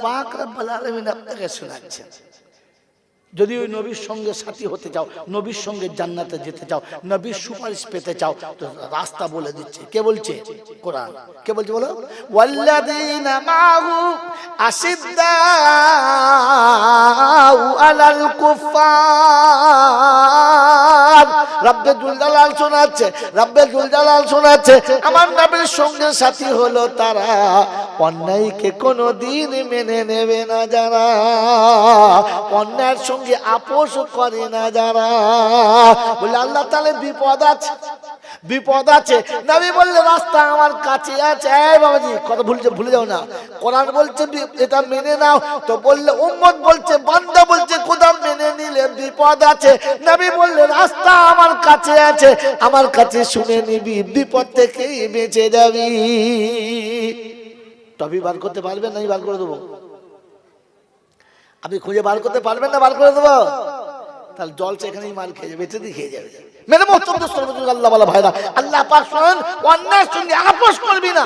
পাক রব্বুল আলামিন আপনাকে শোনাচ্ছেন, যদি ওই নবীর সঙ্গে সাথী হতে চাও, নবীর সঙ্গে জান্নাতে যেতে চাও, নবীর সুপারিশ পেতে চাও, তো রাস্তা বলে দিচ্ছে। কে বলছে? কোরআন। কে বলছে বলো? ওয়াল্লাযীনা মাহু আশিদ্দাউ আলাল কুফফার। রব্বে জুল জালাল শোনাচ্ছে, রব্বে জুল জালাল শোনাচ্ছে, আমার নবীর সঙ্গে সাথী হলো তারা অন্যায়কে কোনোদিন মেনে নেবে না যারা, অন্যায়ের সঙ্গে আপোষ করে না যারা। বলে আল্লাহ তাআলা বিপদ আছে, বিপদ আছে। নবী বললে রাস্তা আমার কাছে আছে। এই বাবাজি কথা ভুলে যাও না, কোরআন বলছে এটা মেনে নাও, তো বললে উম্মত বলছে, বান্দা বলছে খোদা মেনে নিলে বিপদ আছে। নবী বললে রাস্তা আমার কাছে আছে, আমার কাছে শুনে নিবি, বিপদ থেকে বেঁচে যাবি। তবে বার করতে পারবেন না? বার করে দেবো। আপনি খুঁজে বার করতে পারবেন না? বার করে দেবো। তাহলে জলসা এখানেই মার খেয়ে যাবে, বেঁচে দিয়ে খেয়ে যাবে। মেরে মোহতরম দোস্ত আল্লাহ ওয়ালা ভাইরা, আল্লাহ পাক শোনেন, অন্যায়ের সঙ্গে আপোষ করবি না।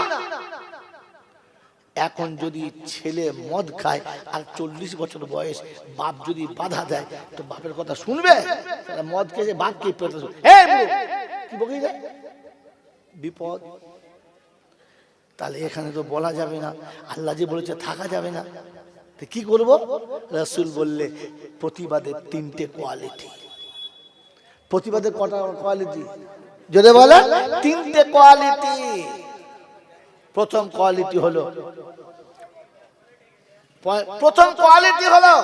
এখন যদি ছেলে মদ খায় আর 40 বছর বয়স, বাপ যদি বাধা দেয়, তো বাপের কথা শুনবে? মদ খেয়ে বাপ কি পেতে কি বকি যায়? বিপদ। তাহলে এখানে তো বলা যাবে না, আল্লাহ যে বলেছে থাকা যাবে না, তো কি করবো? রাসূল বললে প্রতিবাদের 3টে কোয়ালিটি। প্রতিবাদের কটা কোয়ালিটি? যদি বলে 3টে কোয়ালিটি। প্রথম কোয়ালিটি হলো,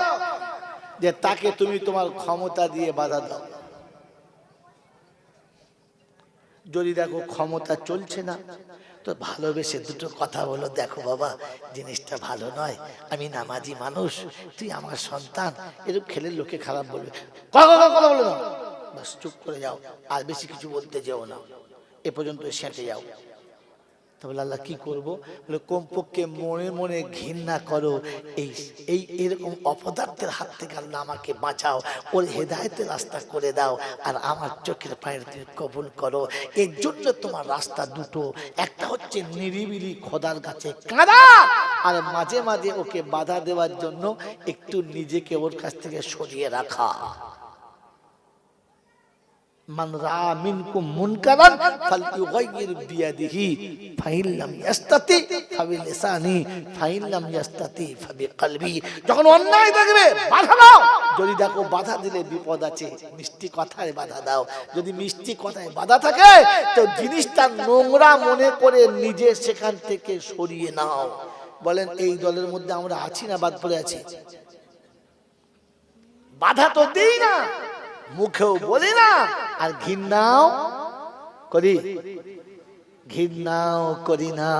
যে তাকে তুমি তোমার ক্ষমতা দিয়ে বাধা দাও। যদি দেখো ক্ষমতা চলছে না, তো ভালোবেসে দুটো কথা বলো, দেখো বাবা জিনিসটা ভালো নয়, আমি নামাজি মানুষ, তুই আমার সন্তান, এরকম খেলে লোকে খারাপ বলবে, কথা বলো না, বাস চুপ করে যাও, আর বেশি কিছু বলতে যেও না, এ পর্যন্ত সেঁটে যাও। তাহলে আল্লাহ কি করবো? বলে কমপক্ষে মনে মনে ঘৃণা করো, এই এরকম অপদার্থের হাত থেকে আল্লাহ আমাকে বাঁচাও, ওর হেদায়েতের রাস্তা করে দাও, আর আমার চোখের পায়ের তুমি কবুল করো। এর জন্য তোমার রাস্তা দুটো, একটা হচ্ছে নিরিবিলি খোদার কাছে কাঁদা, আর মাঝে মাঝে ওকে বাধা দেওয়ার জন্য একটু নিজেকে ওর কাছ থেকে সরিয়ে রাখা। মান রা মিনকুম মুনকারান ফালইউগাইয়ির বিয়াদিহি ফাইন লাম ইয়াস্তাতি ফাবিলিসানি ফাইন লাম ইয়াস্তাতি ফাবিকলবি। যখন অন্যায় দেখবে বাধা দাও, যদি দেখো বাধা দিলে বিপদ আছে, মিষ্টি কথায় বাধা দাও। যদি মিষ্টি কথায় বাধা থাকে, তো জিনিসটা নোংরা মনে করে নিজে সেখান থেকে সরিয়ে নাও। বলেন এই দলের মধ্যে আমরা আছি না বাদ পড়ে আছি? বাধা তো দেই না, মুখেও বলি না, আর ঘৃণাও করি না।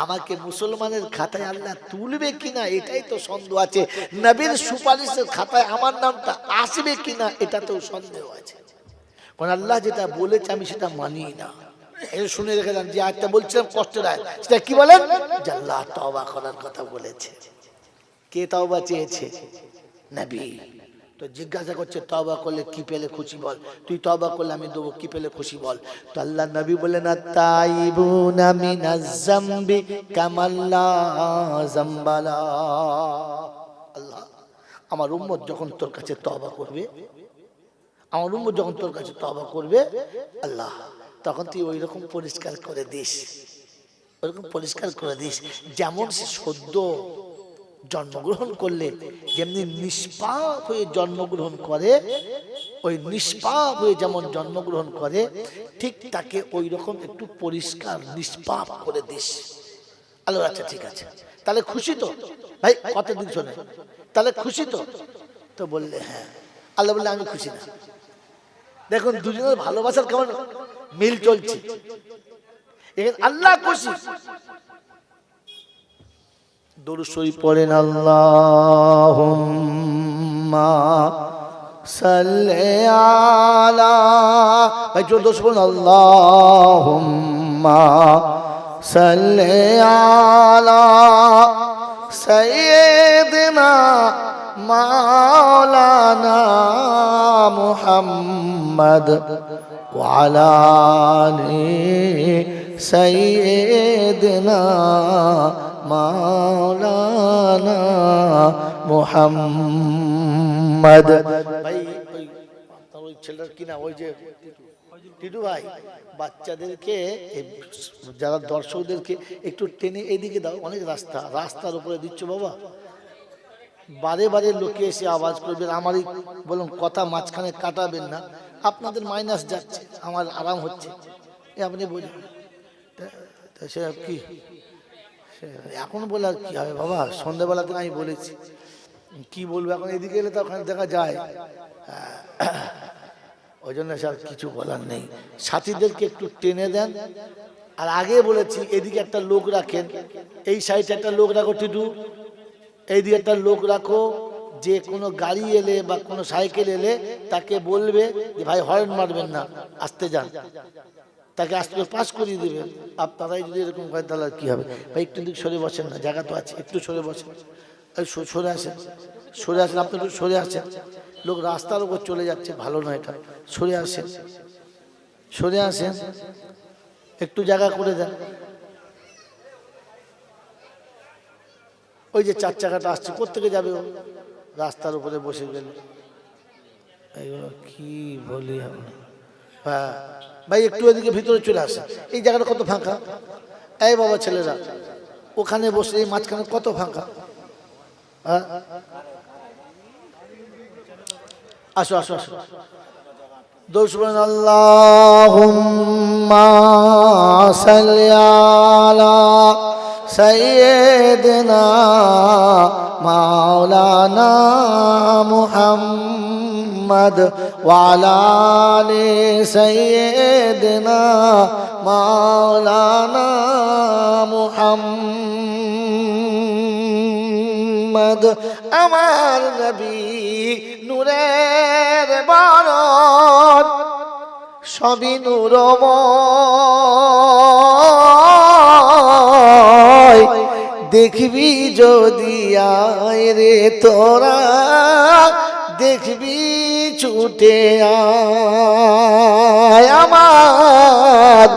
আমাকে মুসলমানের খাতায় আল্লাহ তুলবে কিনা এটাই তো সন্দেহ আছে, নবীর সুপারিশের খাতায় আমার নামটা আসবে কিনা এটাতেও সন্দেহ আছে। কারণ আল্লাহ যেটা বলেছে আমি সেটা মানি না। এই শুনে রেখে যান, যে আয়াতটা বলছিলাম কষ্টের আয়াত, সেটা কি বলেন? যে আল্লাহ তওবা করার কথা বলেছে। কে তওবা চেয়েছে? নবী। তো জিজ্ঞাসা করছে তওবা করলে কি পেলে খুশি বল, তুই তওবা করলে আমি দেবো, কি পেলে খুশি বল। তো আল্লাহ নবী বলেন আত-তাইবুনা মিনাজ যামবি কামাল্লা যামবালা। আল্লাহ আমার উম্মত যখন তোর কাছে তওবা করবে, আমার উম্মত যখন তোর কাছে তওবা করবে আল্লাহ, তখন তুই ওই রকম পরিষ্কার করে দিস, ওইরকম পরিষ্কার করে দিস যেমন সে সদ্য জন্মগ্রহণ করলে যেমনি নিষ্পাপ হয়ে জন্মগ্রহণ করে, ওই নিষ্পাপ হয়ে যেমন জন্মগ্রহণ করে, ঠিক তাকে ওই রকম একটু পরিষ্কার নিষ্পাপ করে দিস। আল্লাহ আচ্ছা ঠিক আছে, তাহলে খুশি তো ভাই? কতদিন শোনে, তাহলে খুশি তো? তো বললে হ্যাঁ। আল্লাহ বললে আমি খুশি না। দেখুন দুজনের ভালোবাসার কেমন মিল চলছে, এখানে আল্লাহ খুশি। দরুদ শরীফ পড়েন, আল্লাহুম্মা সাল্লি আলা, ভাই জোর দোষ বলুন, আল্লাহুম্মা সাল্লি আলা সাইয়্যিদিনা মাওলানা মুহাম্মদ ওয়া আলা আলি সাইয়্যিদিনা মাওলানা মুহাম্মদ। ভাই ওই ছেলেটার কি না, ওই যে টিটু ভাই, বাচ্চাদেরকে যারা দর্শকদেরকে একটু টেনে এদিকে দাও, অনেক রাস্তার উপরে দিচ্ছ বাবা, বারে বারে লোকে এসে আওয়াজ করবেন, আমারই বলুন কথা মাঝখানে কাটাবেন না, আপনাদের মাইনাস যাচ্ছে, আমার আরাম হচ্ছে, আপনি বলুন সে কি এখন বলে আর কি হবে বাবা, সন্ধ্যাবেলা থেকে আমি বলেছি কি বলবো, এখন এদিকে এলে তো ওখানে দেখা যায়, ওই জন্য স্যার কিছু বলার নেই। সাথীদেরকে একটু টেনে দেন, আর আগে বলেছি এদিকে একটা লোক রাখেন, এই সাইডে একটা লোক রাখো টিটু, এইদিকে একটা লোক রাখো, যে কোনো গাড়ি এলে বা কোনো সাইকেল এলে তাকে বলবে যে ভাই হর্ন মারবেন না, আসতে যান, তাকে আসতে পাস করিয়ে দেবেন। আপনারাই যদি এরকম করেন তাহলে কি হবে? ভাই একটু দিক সরে বসেন না, জায়গা তো আছে, একটু সরে বসেন, সরে আসেন, সরে আসেন, আপনি একটু সরে আসেন, লোক রাস্তার উপর চলে যাচ্ছে, ভালো নয় এটা, সরে আসেন, সরে আসেন, একটু জায়গা করে দেন। ওই যে চার চাকাটা আসছে, কোত্থেকে যাবে ও? রাস্তার উপরে বসে গেল, এইগুলো কি বলি আমরা। হ্যাঁ ভাই একটু এদিকে ভিতরে চলে আসে, এই জায়গাটা কত ফাঁকা, এই বাবা ছেলেরা ওখানে বসে, এই মাঝখানে কত ফাঁকা, হ্যাঁ আসো আসো আসো, দৌড় আল্লাহুম্মা সাল্লি আলা সাইয়্যিদিনা মাওলানা মুহাম্মদ ওয়া আলা আলি সাইয়্যিদিনা মাওলানা মুহাম্মদ। আমার নবী নূরের বরণ, সবই নূরময়, দেখবি যদি আয় রে তোরা, দেখবি ছুটে আয়। আমার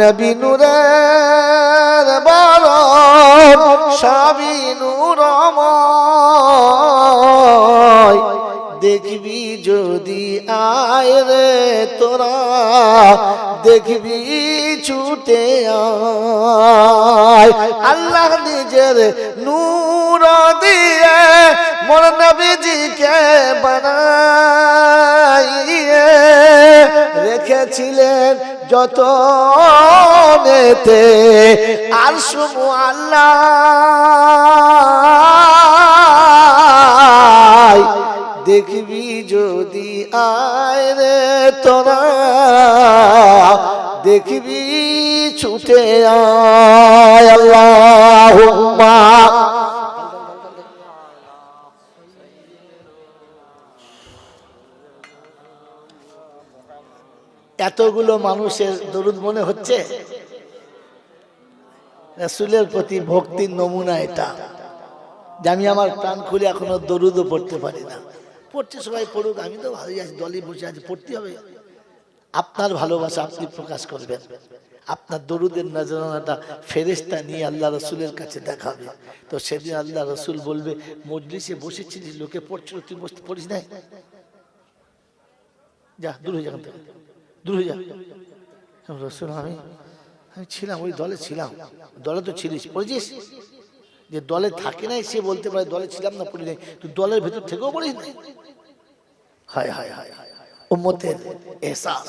নবী নূরের বরণ, সবই নূরময়, দেখবি যদি আয় রে তোরা, দেখবি ছুটে আয়। আল্লাহ নিজের নূর দিয়ে মোর নবীজিকে বানাইয়ে রেখেছিলেন যতনেতে, আরশ মুআল্লা, দেখবি যদি আয় রে তোরা, দেখবি ছুটে আয়। আল্লাহুম্মা এতগুলো মানুষের দরুদ মনে হচ্ছে, রাসূলের প্রতি ভক্তির নমুনা এটা, যে আমি আমার প্রাণ খুলে এখনো দরুদও পড়তে পারি না। পড়ছে সবাই পড়ুক, আমি তো ভালোই আছি, দলে বসে আছি, পড়তে হবে। আপনার ভালোবাসা আপনি প্রকাশ করবেন, আপনার দরুদের নজরানাটা ফেরেশতা নিয়ে আল্লাহ রসুলের কাছে দেখাবে। তো সেদিন আল্লাহ রসুল বলবে, মজলিসে বসেছিলিস, লোকে পড়ছিল, তুই বসতে পড়িস নাই, যা দূর হয়ে যা, দূর হয়ে যা। রসুল আমি ছিলাম, ওই দলে ছিলাম। দলে তো ছিলিস, পড়েছিস? যে দলে থাকে নাই সে বলতে পারে দলে ছিলাম না, পড়ি নাই, তুই দলের ভেতর থেকেও পড়িস নাই। হায় হায় হায় হায়, উম্মতের এহসাস।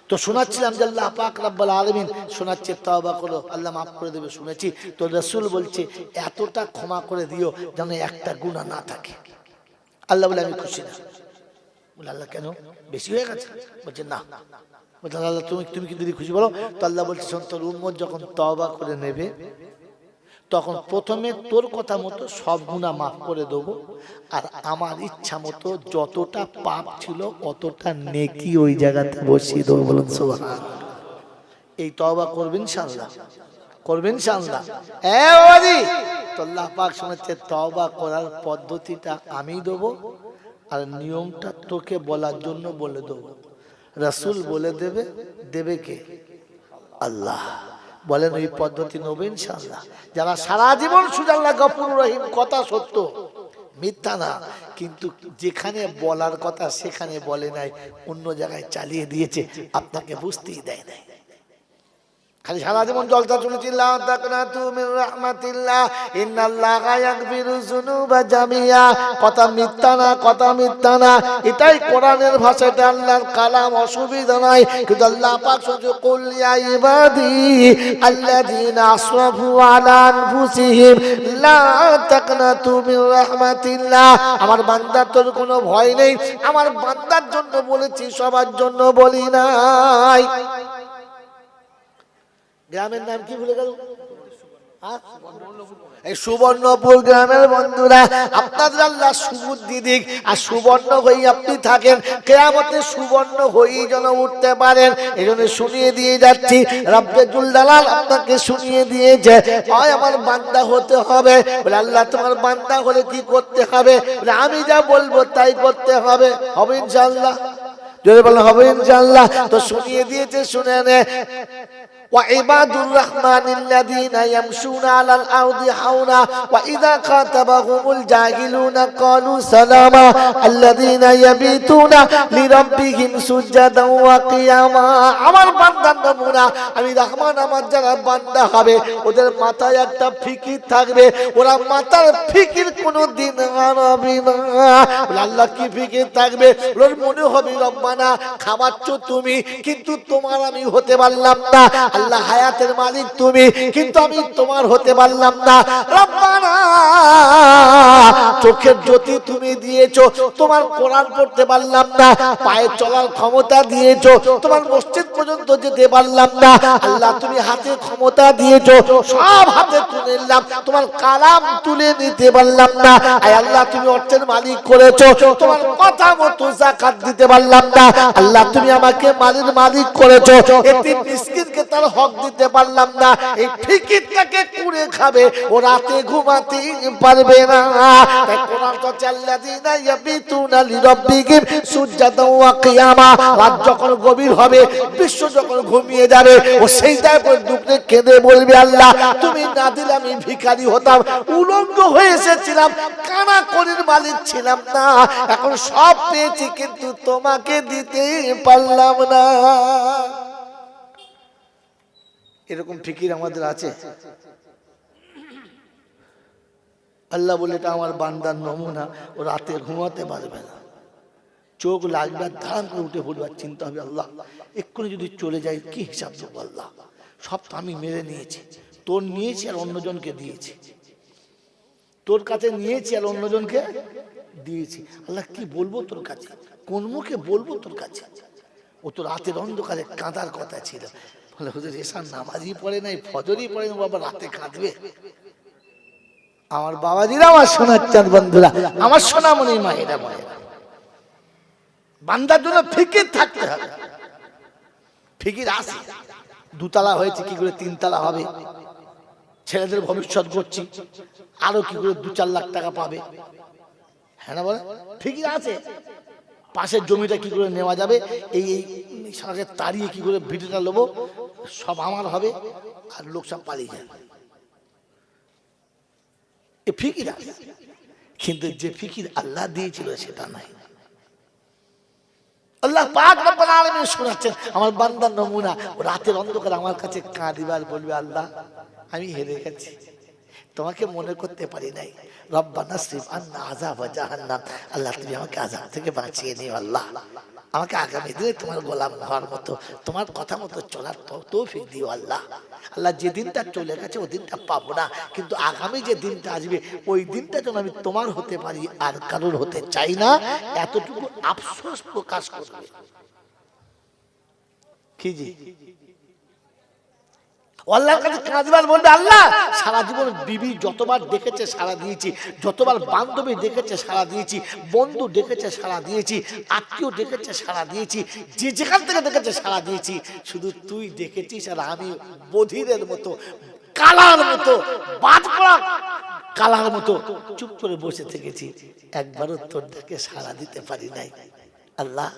তো শোনাচ্ছিলাম যে আল্লাহ পাক রব্বুল আলামিন শোনাচ্ছে, তওবা করো, আল্লাহ মাফ করে দেবে, শুনেছি। তো রাসূল বলছে এতটা ক্ষমা করে দিও যেন একটা গুনাহ না থাকে। আল্লাহ বলে আমি খুশি না। বলে আল্লাহ কেন, বেশি হয়ে গেছে? বলছে না। বলছে আল্লাহ তুমি কি যদি খুশি বলো? তো আল্লাহ বলছে শোন, তোর উম্মত যখন তওবা করে নেবে তখন প্রথমে তোর কথা মতো সব গুনাহ মাফ করে দেবো, আর আমার ইচ্ছা মতো যতটা পাপ ছিল অতটা নেকি ওই জায়গাতে বসিয়ে দেবো। বলুন সুবহানাল্লাহ। এই তওবা করবেন ইনশাআল্লাহ, করবেন ইনশাআল্লাহ। তো আল্লাহ পাক শোনাচ্ছে তওবা করার পদ্ধতিটা আমি দেবো, আর নিয়মটা তোকে বলার জন্য বলে দেবো। রাসূল বলে দেবে, দেবে কে? আল্লাহ। বলেন ওই পদ্ধতি নেব ইনশাআল্লাহ। যারা সারা জীবন শুধু আল্লাহ গফুর রহিম কথা সত্য মিথ্যা না, কিন্তু যেখানে বলার কথা সেখানে বলে নাই, অন্য জায়গায় চালিয়ে দিয়েছে, আপনাকে বুঝতেই দেয় নাই। খালি সারা জীবন জলসা শুনেছি লা তাকনাতু মির রাহমাতিল্লাহ ইন্নাল্লাহা ইয়াগফিরুয যুনুবা জামিয়া, কথা মিথ্যা না, কথা মিথ্যা না, এটাই কোরআনের ভাষা, এটা আল্লাহর কালাম, অসুবিধা নাই। কিন্তু আল্লাহ পাক শুধু কুল ইয়া ইবাদি আল্লাযীনা আসরাফু আলা আনফুসিহিম লা তাকনাতু মির রাহমাতিল্লাহ, আমার বান্দার তোর কোনো ভয় নেই, আমার বান্দার জন্য বলেছি, সবার জন্য বলি নাই। গ্রামের নাম কি ভুলে গেল? সুবর্ণপুর গ্রামের বন্ধুরা, আপনাদের আল্লাহ সুবুদ্ধি দিক, আর সুবর্ণ হয়ে আপনি থাকেন, কিয়ামতে সুবর্ণ হয়েই যেন উঠতে পারেন। এই জন্য শুনিয়ে দিয়ে যাচ্ছি, রাব্বুল জালাল আপনাকে শুনিয়ে দিয়েছে, হয় আমার বান্দা হতে হবে। বলে আল্লাহ তোমার বান্দা হলে কি করতে হবে? বলে আমি যা বলবো তাই করতে হবে। হবে ইনশাআল্লাহ? যদি বলেন হবে ইনশাআল্লাহ, তো শুনিয়ে দিয়েছে, শুনে নে। وعباد الرحمن الذين يمشون على الأرض حونا وإذا خاطبهم الجاهلون قالوا سلاما الذين يبيتون لربهم سجدا وقياما। আমার বান্দার নমুনা, আমি রহমান, আমার যারা বান্দা হবে ওদের মাথায় একটা ফিকির থাকবে, ওরা মাথার ফিকির কোনোদিন হারাবে না। আল্লাহ কি ফিকির থাকবে? ওর মনে হবে রব্বানা খাওয়াচ্ছ তুমি, কিন্তু তোমার আমি হতে পারলাম না। আল্লাহ হায়াতের মালিক তুমি, কিন্তু আমি তোমার হতে পারলাম না। রব্বানা চোখের জ্যোতি তুমি দিয়েছো, তোমার কোরআন পড়তে পারলাম না। পায়ে চলার ক্ষমতা দিয়েছো, তোমার মসজিদ পর্যন্ত যেতে পারলাম না। আল্লাহ তুমি হাতের ক্ষমতা দিয়েছো, সব হাতে তুলে নিলাম, তোমার কালাম তুলে নিতে পারলাম না। আয় আল্লাহ তুমি অর্থের মালিক করেছো, তোমার কথা মতো যাকাত দিতে পারলাম না। আল্লাহ তুমি আমাকে মালের মালিক করেছো, এতিম মিসকিনকে তার হক দিতে পারলাম না। এই ফিকিরটাকে কুড়ে খাবে, ও রাতে ঘুমাতে পারবে না। তাই কোরআন তো আল্লাযীনা ইয়াবিতুনা লিরাব্বিহিম সুজদান ওয়া কিয়ামা, রাত যখন গভীর হবে, বিশ্ব যখন ঘুমিয়ে যাবে, ও সিজদায় পড়ে দুঃখে কেঁদে বলবে আল্লাহ তুমি না দিলে আমি ভিখারি হতাম, উলঙ্গ হয়ে এসেছিলাম, কানা করির মালিক ছিলাম না, এখন সব পেয়েছি কিন্তু তোমাকে দিতে পারলাম না। এরকম ফিকির আমাদের আছে? আল্লাহ বলে এটা আমার বান্দার নমুনা, ও রাতে ঘুমাতে পারবে না, চোখ লাগবে, ধান করে উঠে পড়বে, চিন্তা হবে আল্লাহ এক্ষুনি যদি চলে যায় কি হিসাব দেবো? আল্লাহ সব তো আমি মেরে নিয়েছি, তোর নিয়েছি আর অন্যজনকে দিয়েছি, তোর কাছে নিয়েছি আর অন্যজনকে দিয়েছি, আল্লাহ কি বলবো তোর কাছে, কোন মুখে বলবো তোর কাছে? ও তো রাতের অন্ধকারে কাঁদার কথা ছিল। বলে হুজুর এসা নামাজই পড়ে নাই, ফজরই পড়ে না, বাবা রাতে কাঁদবে? আমার বাবাজিরা, আমার সোনার চাঁদ বন্ধুরা, আমার সোনামণি মায়েরা, বান্দার জন্য ফিকির থাকতে হবে। ফিকির আসে, দুতলা হয়েছে কি করে তিনতলা হবে, ছেলেদের ভবিষ্যৎ করছি আরো কি করে 2-4 লাখ টাকা পাবে, হ্যাঁ না বলে? ফিকির আছে। পাশের জমিটা কি করে নেওয়া যাবে, এই সারাকে তাড়িয়ে কি করে ভিটেটা নেবো, সব আমার হবে, আর লোক সব পালিয়ে যাবে, এ ফিকির আছে। কিন্তু যে ফিকির আল্লাহ দিয়েছিল সেটা নাই। আল্লাহ পাক রব্বুল আলামিন শোনাচ্ছেন আমার বান্দার নমুনা, রাতের অন্ধকার আমার কাছে কাঁদিবার বলবে আল্লাহ আমি হেরে গেছি, তোমাকে মনে করতে পারি নাই। রব্বানা সিফ আন্না আযাব জাহান্নাম, আল্লাহ তুমি আমাকে আযাব থেকে বাঁচিয়ে নিও। আল্লাহ আমাকে আগামী দিনে তোমার গোলাম হওয়ার মতো, তোমার কথা মতো চলার তৌফিক দিও। আল্লাহ আল্লাহ যে দিনটা চলে গেছে ওই দিনটা পাবো না, কিন্তু আগামী যে দিনটা আসবে ওই দিনটা যেন আমি তোমার হতে পারি, আর কারোর হতে চাই না, এতটুকু আফসোস প্রকাশ করবে। কি জি আল্লাহর কাছে কাঁদবার বলবে আল্লাহ সারা জীবন বিবি যতবার ডেকেছে সারা দিয়েছি, যতবার বান্ধবী ডেকেছে সারা দিয়েছি, বন্ধু ডেকেছে সারা দিয়েছি, আত্মীয় ডেকেছে সারা দিয়েছি, যে যেখান থেকে ডেকেছে সারা দিয়েছি, শুধু তুই ডেকেছিস আর আমি বধিরের মতো, কালার মতো, বাদ পড়া কালার মতো চুপ করে বসে থেকেছি, একবারও তোর ডাকে সাড়া দিতে পারি নাই। আল্লাহ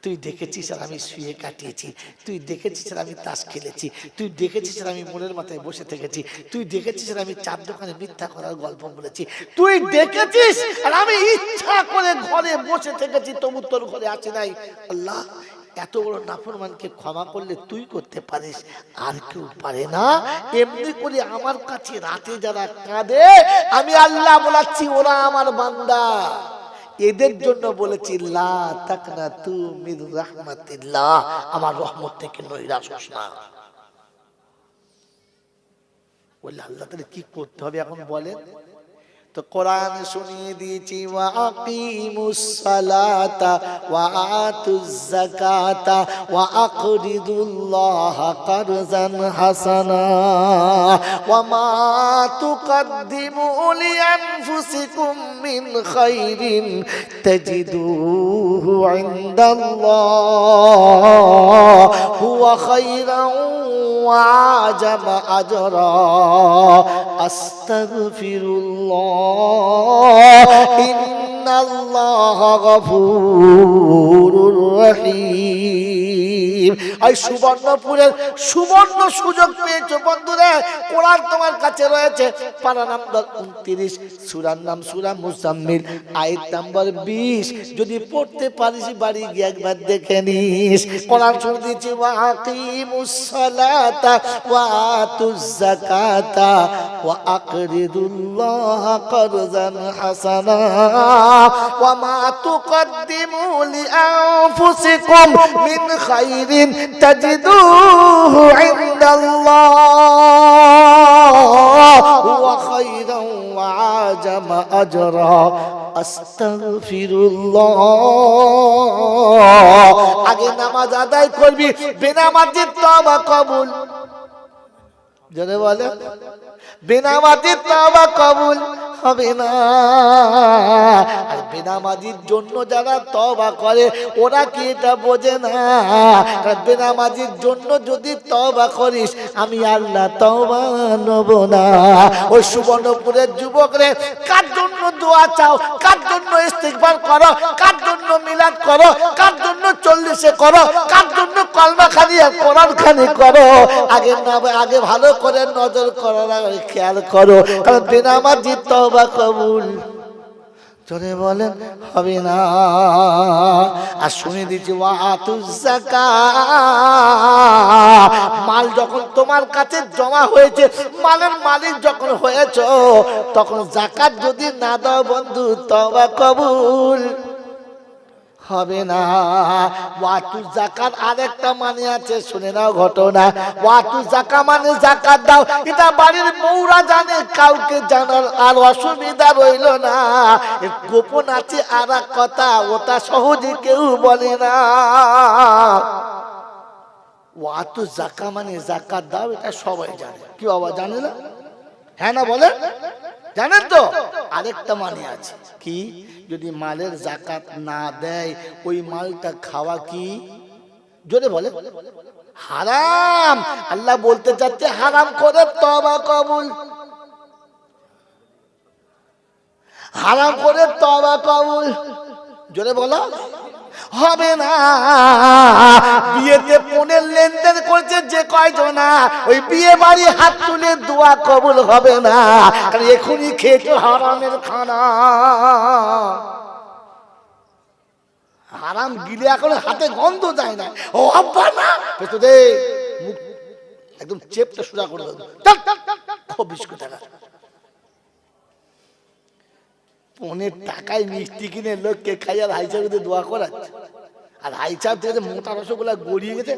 তুই দেখেছিস আর আমি শুয়ে কাটিয়েছি, তুই দেখেছিস আর আমি তাস খেলেছি, তুই দেখেছিস আর আমি মোড়ের মাথায় বসে থেকেছি, তুই দেখেছিস আর আমি চার দোকানে মিথ্যা করার গল্প বলেছি, তুই দেখেছিস আর আমি ইচ্ছা করে ঘরে বসে থেকেছি, তবু তোর ঘরে আসি নাই। আল্লাহ, এত বড় নাফরমানকে ক্ষমা করলে তুই করতে পারিস, আর কেউ পারে না। এমনি করে আমার কাছে রাতে যারা কাঁদে, আমি আল্লাহ বলাচ্ছি ওরা আমার বান্দা। এদের জন্য বলেছি লা তাকনাতু মির রাহমাতিল্লাহ, আমার রহমত থেকে নৈরাশ হোস না। বললে আল্লাহ তাহলে কি করতে হবে এখন বলেন তো? কোরআন শুনিয়ে দিয়েছি, ওয়া আকিমুস সালাতা ওয়া আতুজ যাকাতা ওয়া আকরিদুল্লাহা কারজান হাসানা ওয়া মা তুকদ্দিমু লিআনফুসিকুম মিন খাইরিন তাজিদুহু ইনদাল্লাহ হুয়া খাইরান ওয়া আজামা আজরা আস্তাগফিরুল্লাহ ইন্নাল্লাহা গফুরুর রহিম। এই সুবর্ণপুরের সুবর্ণ সুযোগ পেয়েছো বন্ধুরা। কোরআন তোমার কাছে রয়েছে, পারা নাম্বার 29, সূরার নাম সূরা মুজাম্মিল, আয়াত নাম্বার 20। যদি পড়তে পারিস বাড়ি গিয়ে একবার দেখে নিস। কোরআন শুনে দিয়েছি, ওয়া আকিমুস সালাতা ওয়া আতুজ যাকাতা ওয়া আকরিদুল্লাহা কারজান হাসানা ওয়া মা তুকদ্দিমু লিআনফুসিকুম মিন খাইরিন তাজিদুহু ইনদাল্লাহ হুয়া খাইরান ওয়া আজামা আজরা আস্তাগফিরুল্লাহ। আগে নামাজ আদায় করবি, বেনামাজির তওবা কবুল। জোরে বলে, বেনামাজির তওবা কবুল হবে না। আর বেনামাজির জন্য যারা তওবা করে ওরা কি এটা বোঝে না? বেনামাজির জন্য যদি তওবা করিস আমি আল্লাহ তওবা নেব না। ওই সুবর্ণপুরের যুবকরে কার জন্য দোয়া চাও, কার জন্য ইস্তিগফার করো, কার জন্য মিলাদ করো, কার জন্য 40 করো, কার জন্য কলমা খানি আর কোরআন খানি করো, আগে ভালো করে নজর করো, খেয়াল করো, কারণ বেনামাজির তওবা কবুল জোরে বলেন হবে না। আর শুনে দিচ্ছি, ওয়া আতুজ যাকাত, মাল যখন তোমার কাছে জমা হয়েছে, মালের মালিক যখন হয়েছ, তখন যাকাত যদি না দাও বন্ধু তওবা কবুল হবে না। ওয়াতু যাকাত আরেকটা মানে আছে, শুনে নাও ঘটনা। ওয়াতু যাকাত মানে যাকাত দাও, এটা বাড়ির বউরা জানে, কাউকে জানার আর অসুবিধা রইল না। গোপন আছে আর এক কথা, ওটা সহজে কেউ বলে না। ওয়াতু যাকাত মানে যাকাত দাও, এটা সবাই জানে। কি বাবা জানে না? হ্যাঁ না বলে, জানেন তো? আরেকটা মানে আছে কি, যদি মালের যাকাত না দেয় ওই মালটা খাওয়া কি জোরে বলে হারাম। আল্লাহ বলতে চাচ্ছে হারাম করে তওবা কবুল, হারাম করে তওবা কবুল জোরে বলো হবে না। বিয়েতে পনের লেনদেন করছে যে কয়জনা, ওই বিয়ে বাড়ি হাত তুলে দোয়া কবুল হবে না, কারণ এখনই খেয়েছো হারামের খানা। হারাম গিলে এখন হাতে গন্ধ যায় না। ও আব্বা না পেতো দে, মুখ একদম চেপটা সোজা করে দেবো, খুব বিস্কুট টাকা। পনের টাকায় মিষ্টি কিনে লোককে খাই আর হাইচাপ দোয়া করাচ্ছে, আর হাইচাপ থেকে মোটা রসগোল্লা গড়িয়ে গেছে,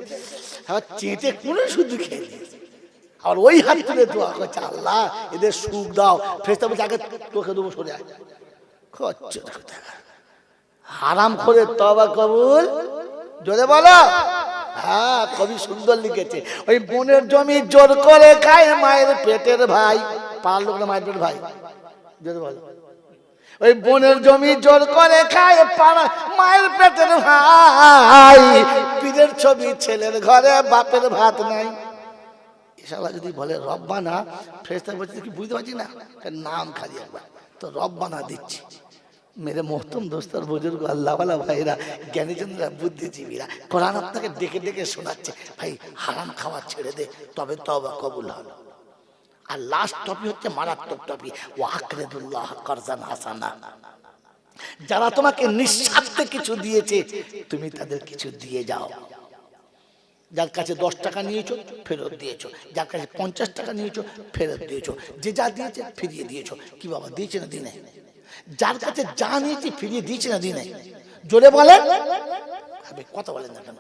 আবার চেটে কোনো শুধু খেয়ে দিয়েছে, আর ওই হাত তুলে দোয়া করছে আল্লাহ এদের সুখ দাও। ফেরেশতা বলছে আগে তোকে দেবো, সরে আয়। হারাম করে তওবা কবুল জোরে বলো। হ্যাঁ, কবি সুন্দর লিখেছে, ওই বোনের জমি জোর করে খায় মায়ের পেটের ভাই। পাড়ার লোক না মায়ের পেটের ভাই, জোরে বলো। ওই বোনের জমি জোর করে খায় পাড়া মায়ের পেটের ভাই। পীরের ছবি ছেলের ঘরে, বাপের ভাত নাই। ইনশাআল্লাহ যদি বলে রব্বানা, ফেরেশতা বলছে কি বুঝতে পারছি না, নাম খালি একবার তো রব্বানা দিচ্ছি। मेरे मोहतरम दोस्तों बुजुर्ग अल्लाह वाला भाईरा জ্ঞানীজনরা বুদ্ধিজীবীরা কোরআন আপনাকে ডেকে ডেকে শোনাচ্ছে ভাই হারাম খাওয়া ছেড়ে দে তবে তওবা কবুল হবে। আর লাস্ট টপিক হচ্ছে মারাত্মক টপিক, ওয়াকরিদুল্লাহ কারজান হাসানা। যারা তোমাকে নিঃস্বার্থে কিছু দিয়েছে তুমি তাদের কিছু দিয়ে যাও। যার কাছে 10 টাকা নিয়েছো ফেরত দিয়েছো, যার কাছে 50 টাকা নিয়েছো ফেরত দিয়েছো, যে যা দিয়েছে ফিরিয়ে দিয়েছো। কি বাবা দিয়েছে না দিনে? যার কাছে যা নিয়েছি ফিরিয়ে দিয়েছে না দিনে? জোরে বলেন, কথা বলেন না কেন?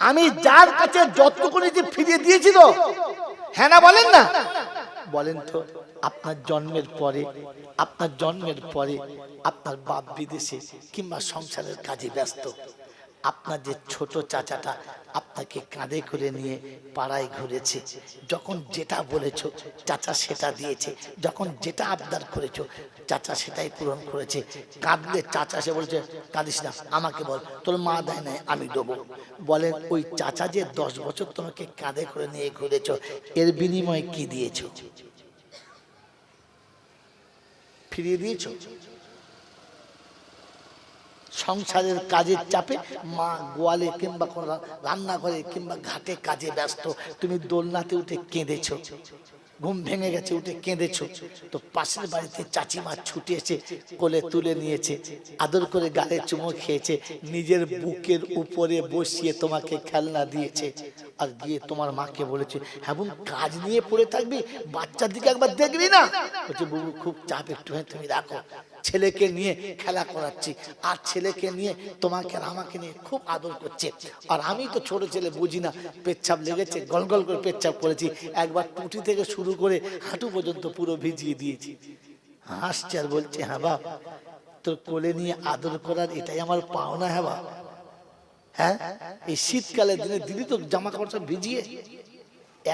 আমি যার কাছে যতটুকু নিয়েছি ফিরিয়ে দিয়েছি তো, হ্যাঁ না বলেন না? বলেন তো আপনার জন্মের পরে আপনার বাপ বিদেশে কিংবা সংসারের কাজে ব্যস্ত, আপনার যে ছোট চাচাটা আপনাকে কাঁধে করে নিয়ে পাড়ায় ঘুরেছে, যখন যেটা বলেছো চাচা সেটা দিয়েছে, যখন যেটা আবদার করেছো চাচা সেটাই পূরণ করেছে। কাঁদলে চাচা সে বলছে কাঁদিস না, আমাকে বল তোর মা দেয় নাই আমি দেবো। বলেন ওই চাচা যে 10 বছর তোমাকে কাঁধে করে নিয়ে ঘুরেছো এর বিনিময়ে কি দিয়েছো? ফিরিয়ে দিয়েছো? সংসারের কাজের চাপে মা গোয়ালে কিংবা রান্নাঘরে কিংবা ঘাটে কাজে ব্যস্ত, তুমি দোলনাতে উঠে কেঁদেছো, ঘুম ভেঙে গেছে উঠে কেঁদেছো, তো পাশের বাড়িতে চাচিমা ছুটে এসে কোলে তুলে নিয়েছে, আদর করে গালে চুমো খেয়েছে, নিজের বুকের উপরে বসিয়ে তোমাকে খেলনা দিয়েছে, আর গিয়ে তোমার মাকে বলেছে হ্যাঁ বোন কাজ নিয়ে পড়ে থাকবি, বাচ্চার দিকে একবার দেখবি না? বলছে বাবু খুব চাপ, একটু তুমি রাখো, ছেলেকে নিয়ে খেলা করাচ্ছি, আর ছেলেকে নিয়ে তোমাকে আর আমাকে নিয়ে খুব আদর করছে। আর আমি তো ছোট ছেলে বুঝি না, পেচ্ছাপ লেগেছে, গল গল করে পেচ্ছাপ করেছি, একবার টুটি থেকে শুরু করে হাঁটু পর্যন্ত পুরো ভিজিয়ে দিয়েছি। হাসছে আর বলছে হ্যাঁ বাপ তোর কোলে নিয়ে আদর করার এটাই আমার পাওনা। হ্যাঁ বাপ, হ্যাঁ এই শীতকালের দিনে দিদি তো জামা কাপড় সব ভিজিয়ে,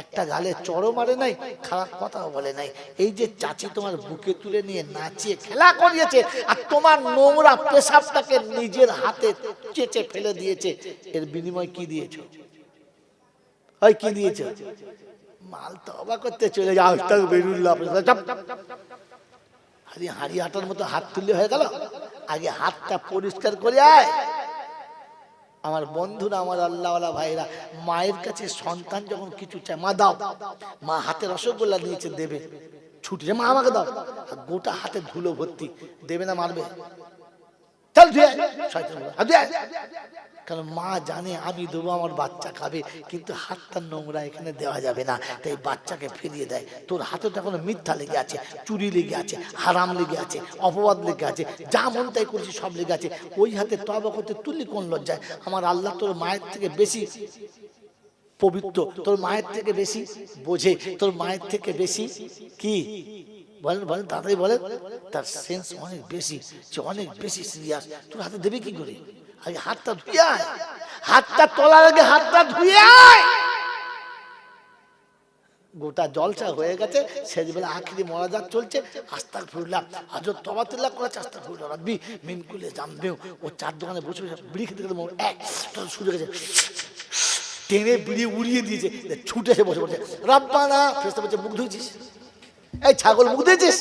একটা গালে চড়ও মারে নাই, খারাপ কথাও বলে নাই। এই যে চাচি তোমার বুকে তুলে নিয়ে নাচিয়ে খেলা করিয়েছে আর তোমার নোংরা পেশাবটাকে নিজের হাতে চেঁচে ফেলে দিয়েছে, এর বিনিময় কি দিয়েছো? ওই কি দিয়েছো? মাল তো অবাক করতে চলে যাও, হাড়ি হাঁটার মতো হাত তুললে হয়ে গেল? আগে হাতটা পরিষ্কার করে আয়। আমার বন্ধুরা, আমার আল্লাহওয়ালা ভাইরা, মায়ের কাছে সন্তান যখন কিছু চায় মা দাও, মা হাতে রসগোল্লা নিয়েছে দেবে, ছুটে মা আমাকে দাও, গোটা হাতে ধুলো ভর্তি, দেবে না মারবে? চল কারণ মা জানে আমি দেবো আমার বাচ্চা খাবে, কিন্তু হাতটা নোংরা এখানে দেওয়া যাবে না, তাই বাচ্চাকে ফিরিয়ে দেয়। তোর হাতে তো এখন মিথ্যা লেগে আছে, চুরি লেগে আছে, হারাম লেগে আছে, অপবাদ লেগে আছে, যা মন তাই করছি সব লেগে আছে, ওই হাতে তওবা করতে তুললি কোন লজ্জায়? আমার আল্লাহ তোর মায়ের থেকে বেশি পবিত্র, তোর মায়ের থেকে বেশি বোঝে, তোর মায়ের থেকে বেশি কি বলেন বলেন তাড়াতাড়ি বলেন, তার সেন্স অনেক বেশি, সে অনেক বেশি সিরিয়াস। তোর হাতে দেবে কি করে? আগে হাতটা ধুয়ে আয়, হাতটা তোলার আগে হাতটা ধুয়ে আয়। গোটা জলসা হয়ে গেছে, সেজবেলা আখিরি মোনাজাত চলছে, আস্তাগফিরুল্লাহ, হযরত তওবাতুল্লাহ করেছে, আস্তাগফিরুল্লাহ রাব্বি মিন কুল্লি যামবিউ। ও চার দোকানে বসে বসে বিড়ি খেতে খেতে এক শুরু গেছে, টেনে বিড়ি উড়িয়ে দিয়েছে, ছুটে এসে বসে বসে রব্বানা। ফেরেশতা বলছে মুখ ধুইছিস? এই ছাগল মুখ ধুইছিস?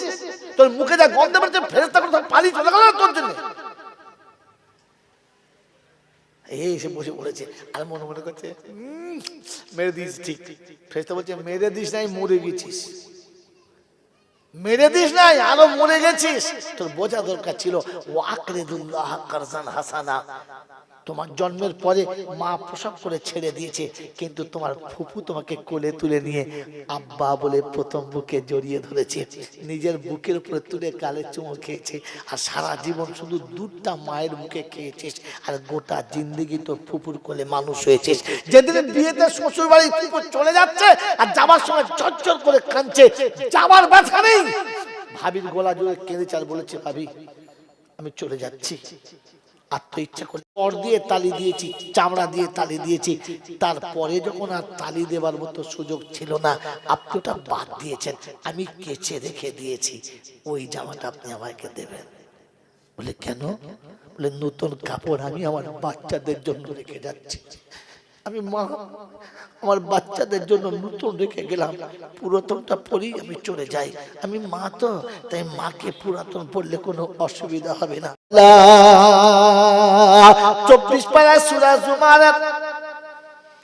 তোর মুখে যা গন্ধ বেরোচ্ছে ফেরেশতা করে সব পানি চলে গেল তোর জন্য। এই এসে বসে পড়েছে আর মনে মনে করছে মেরে দিস। ঠিক ফেরেশতা বলছে মেরে দিস নাই, মরে গেছিস। মেরে দিস নাই, আরো মরে গেছিস। তোর বোঝা দরকার ছিল ওয়াকরিদুল্লাহ কারজান হাসানা। তোমার জন্মের পরে মা প্রসব করে ছেড়ে দিয়েছে, কিন্তু তোমার ফুফু তোমাকে কোলে তুলে নিয়ে আব্বা বলে প্রথম বুকে জড়িয়ে ধরেছে, নিজের বুকের উপরে তুলে গালে চুমো খেয়েছে, আর সারা জীবন শুধু দুধটা মায়ের মুখে খেয়েছিস, আর গোটা জিন্দেগি তো ফুফুর কোলে মানুষ হয়েছিস। যেদিন বিয়েতে শ্বশুর বাড়ি ফুফু চলে যাচ্ছে আর যাবার সময় চচ্চর করে কাঁদছে, যাবার ব্যথা নেই, ভাবির গলা জুড়ে কেঁদেছে আর বলেছে ভাবি আমি চলে যাচ্ছি। আর তো ইচ্ছা করে পর দিয়ে তালি দিয়েছি, চামড়া দিয়ে তালি দিয়েছি, তারপরে যখন আর তালি দেবার মতো সুযোগ ছিল না, আপনি ওটা বাদ দিয়েছেন, আমি কেচে রেখে দিয়েছি, ওই জামাটা আপনি আমাকে দেবেন। বলে কেন? বলে নতুন কাপড় আমি আমার বাচ্চাদের জন্য রেখে যাচ্ছি, আমি মা আমার বাচ্চাদের জন্য নতুন রেখে গেলাম, পুরাতনটা পরি আমি চলে যাই। আমি মা তো, তাই মাকে পুরাতন পড়লে কোনো অসুবিধা হবে না। 24 পারা সূরা জুমার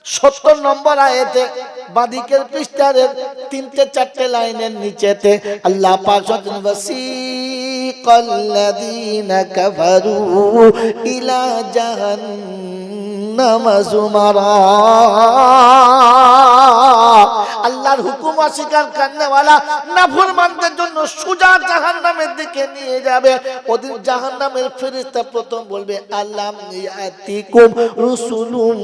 70 নম্বর আয়াতে বাদিকের পৃষ্ঠার 3-4 লাইনের নিচেতে আল্লাহ পাক বলেন, ওয়াসিকাল্লাযীনা কাফারু ইলা জাহান্নাম যুমারা। আল্লাহর হুকুম অস্বীকার করনেওয়ালা নাফরমানদের জন্য সোজা জাহান্নামের দিকে নিয়ে যাবে। ওদের জাহান্নামের ফেরেশতা প্রথম বলবে, আলাম ইয়াতিকুম রুসুলুম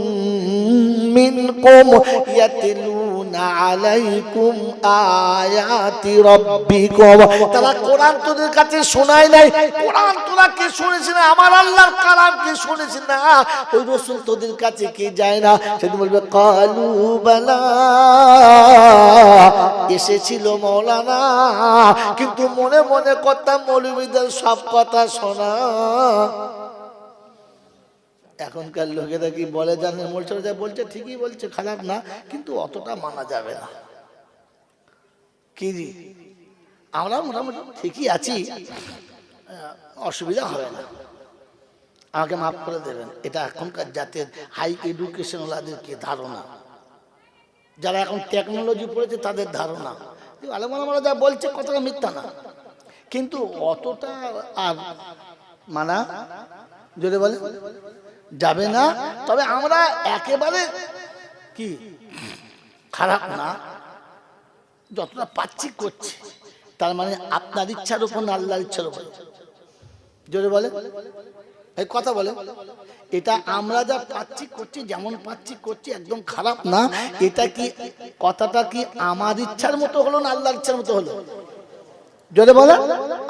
মিনকুম ইয়াতলুনা আলাইকুম আয়াতি রাব্বিকুম। তারা কোরআন তোদের কাছে শোনায় নাই, কোরআন তোরা কি শুনেছিস না? আমার আল্লাহর কালাম কি শুনেছিস না? ওই রাসূল তোদের কাছে কি যায় না? সেদিন বলবে, কালু বালা, এসেছিল মৌলানা, কিন্তু মনে মনে করতাম মৌলবীদের সব কথা শোনা। এখনকার লোকেরা কি বলে জানে, বলছে ঠিকই বলছে, খারাপ না, কিন্তু অতটা মানা যাবে না। কি জি, আমরা মোটামুটি ঠিকই আছি, অসুবিধা হবে না, আমাকে মাফ করে দেবেন। এটা এখনকার জাতের হাই এডুকেশন ওলাদেরকে ধারণা, যারা এখন টেকনোলজি পড়েছে তাদের ধারণা। আলেমারা যা বলছে কথাটা মিথ্যা না, কিন্তু অতটা আর মানা যদি বলে যাবে না। তবে আমরা একেবারে কি খারাপ না, যতটা পাচ্ছি করছি, তার মানে আপনার ইচ্ছার উপর না আল্লাহর ইচ্ছার উপর। যদি বলে এই কথা বলে, এটা আমরা যা পাচ্ছি করছি, যেমন পাচ্ছি করছি, একদম খারাপ না। এটা কি কথাটা কি আমার ইচ্ছার মতো হলো না আল্লাহর ইচ্ছার মতো হলো? যদি বলে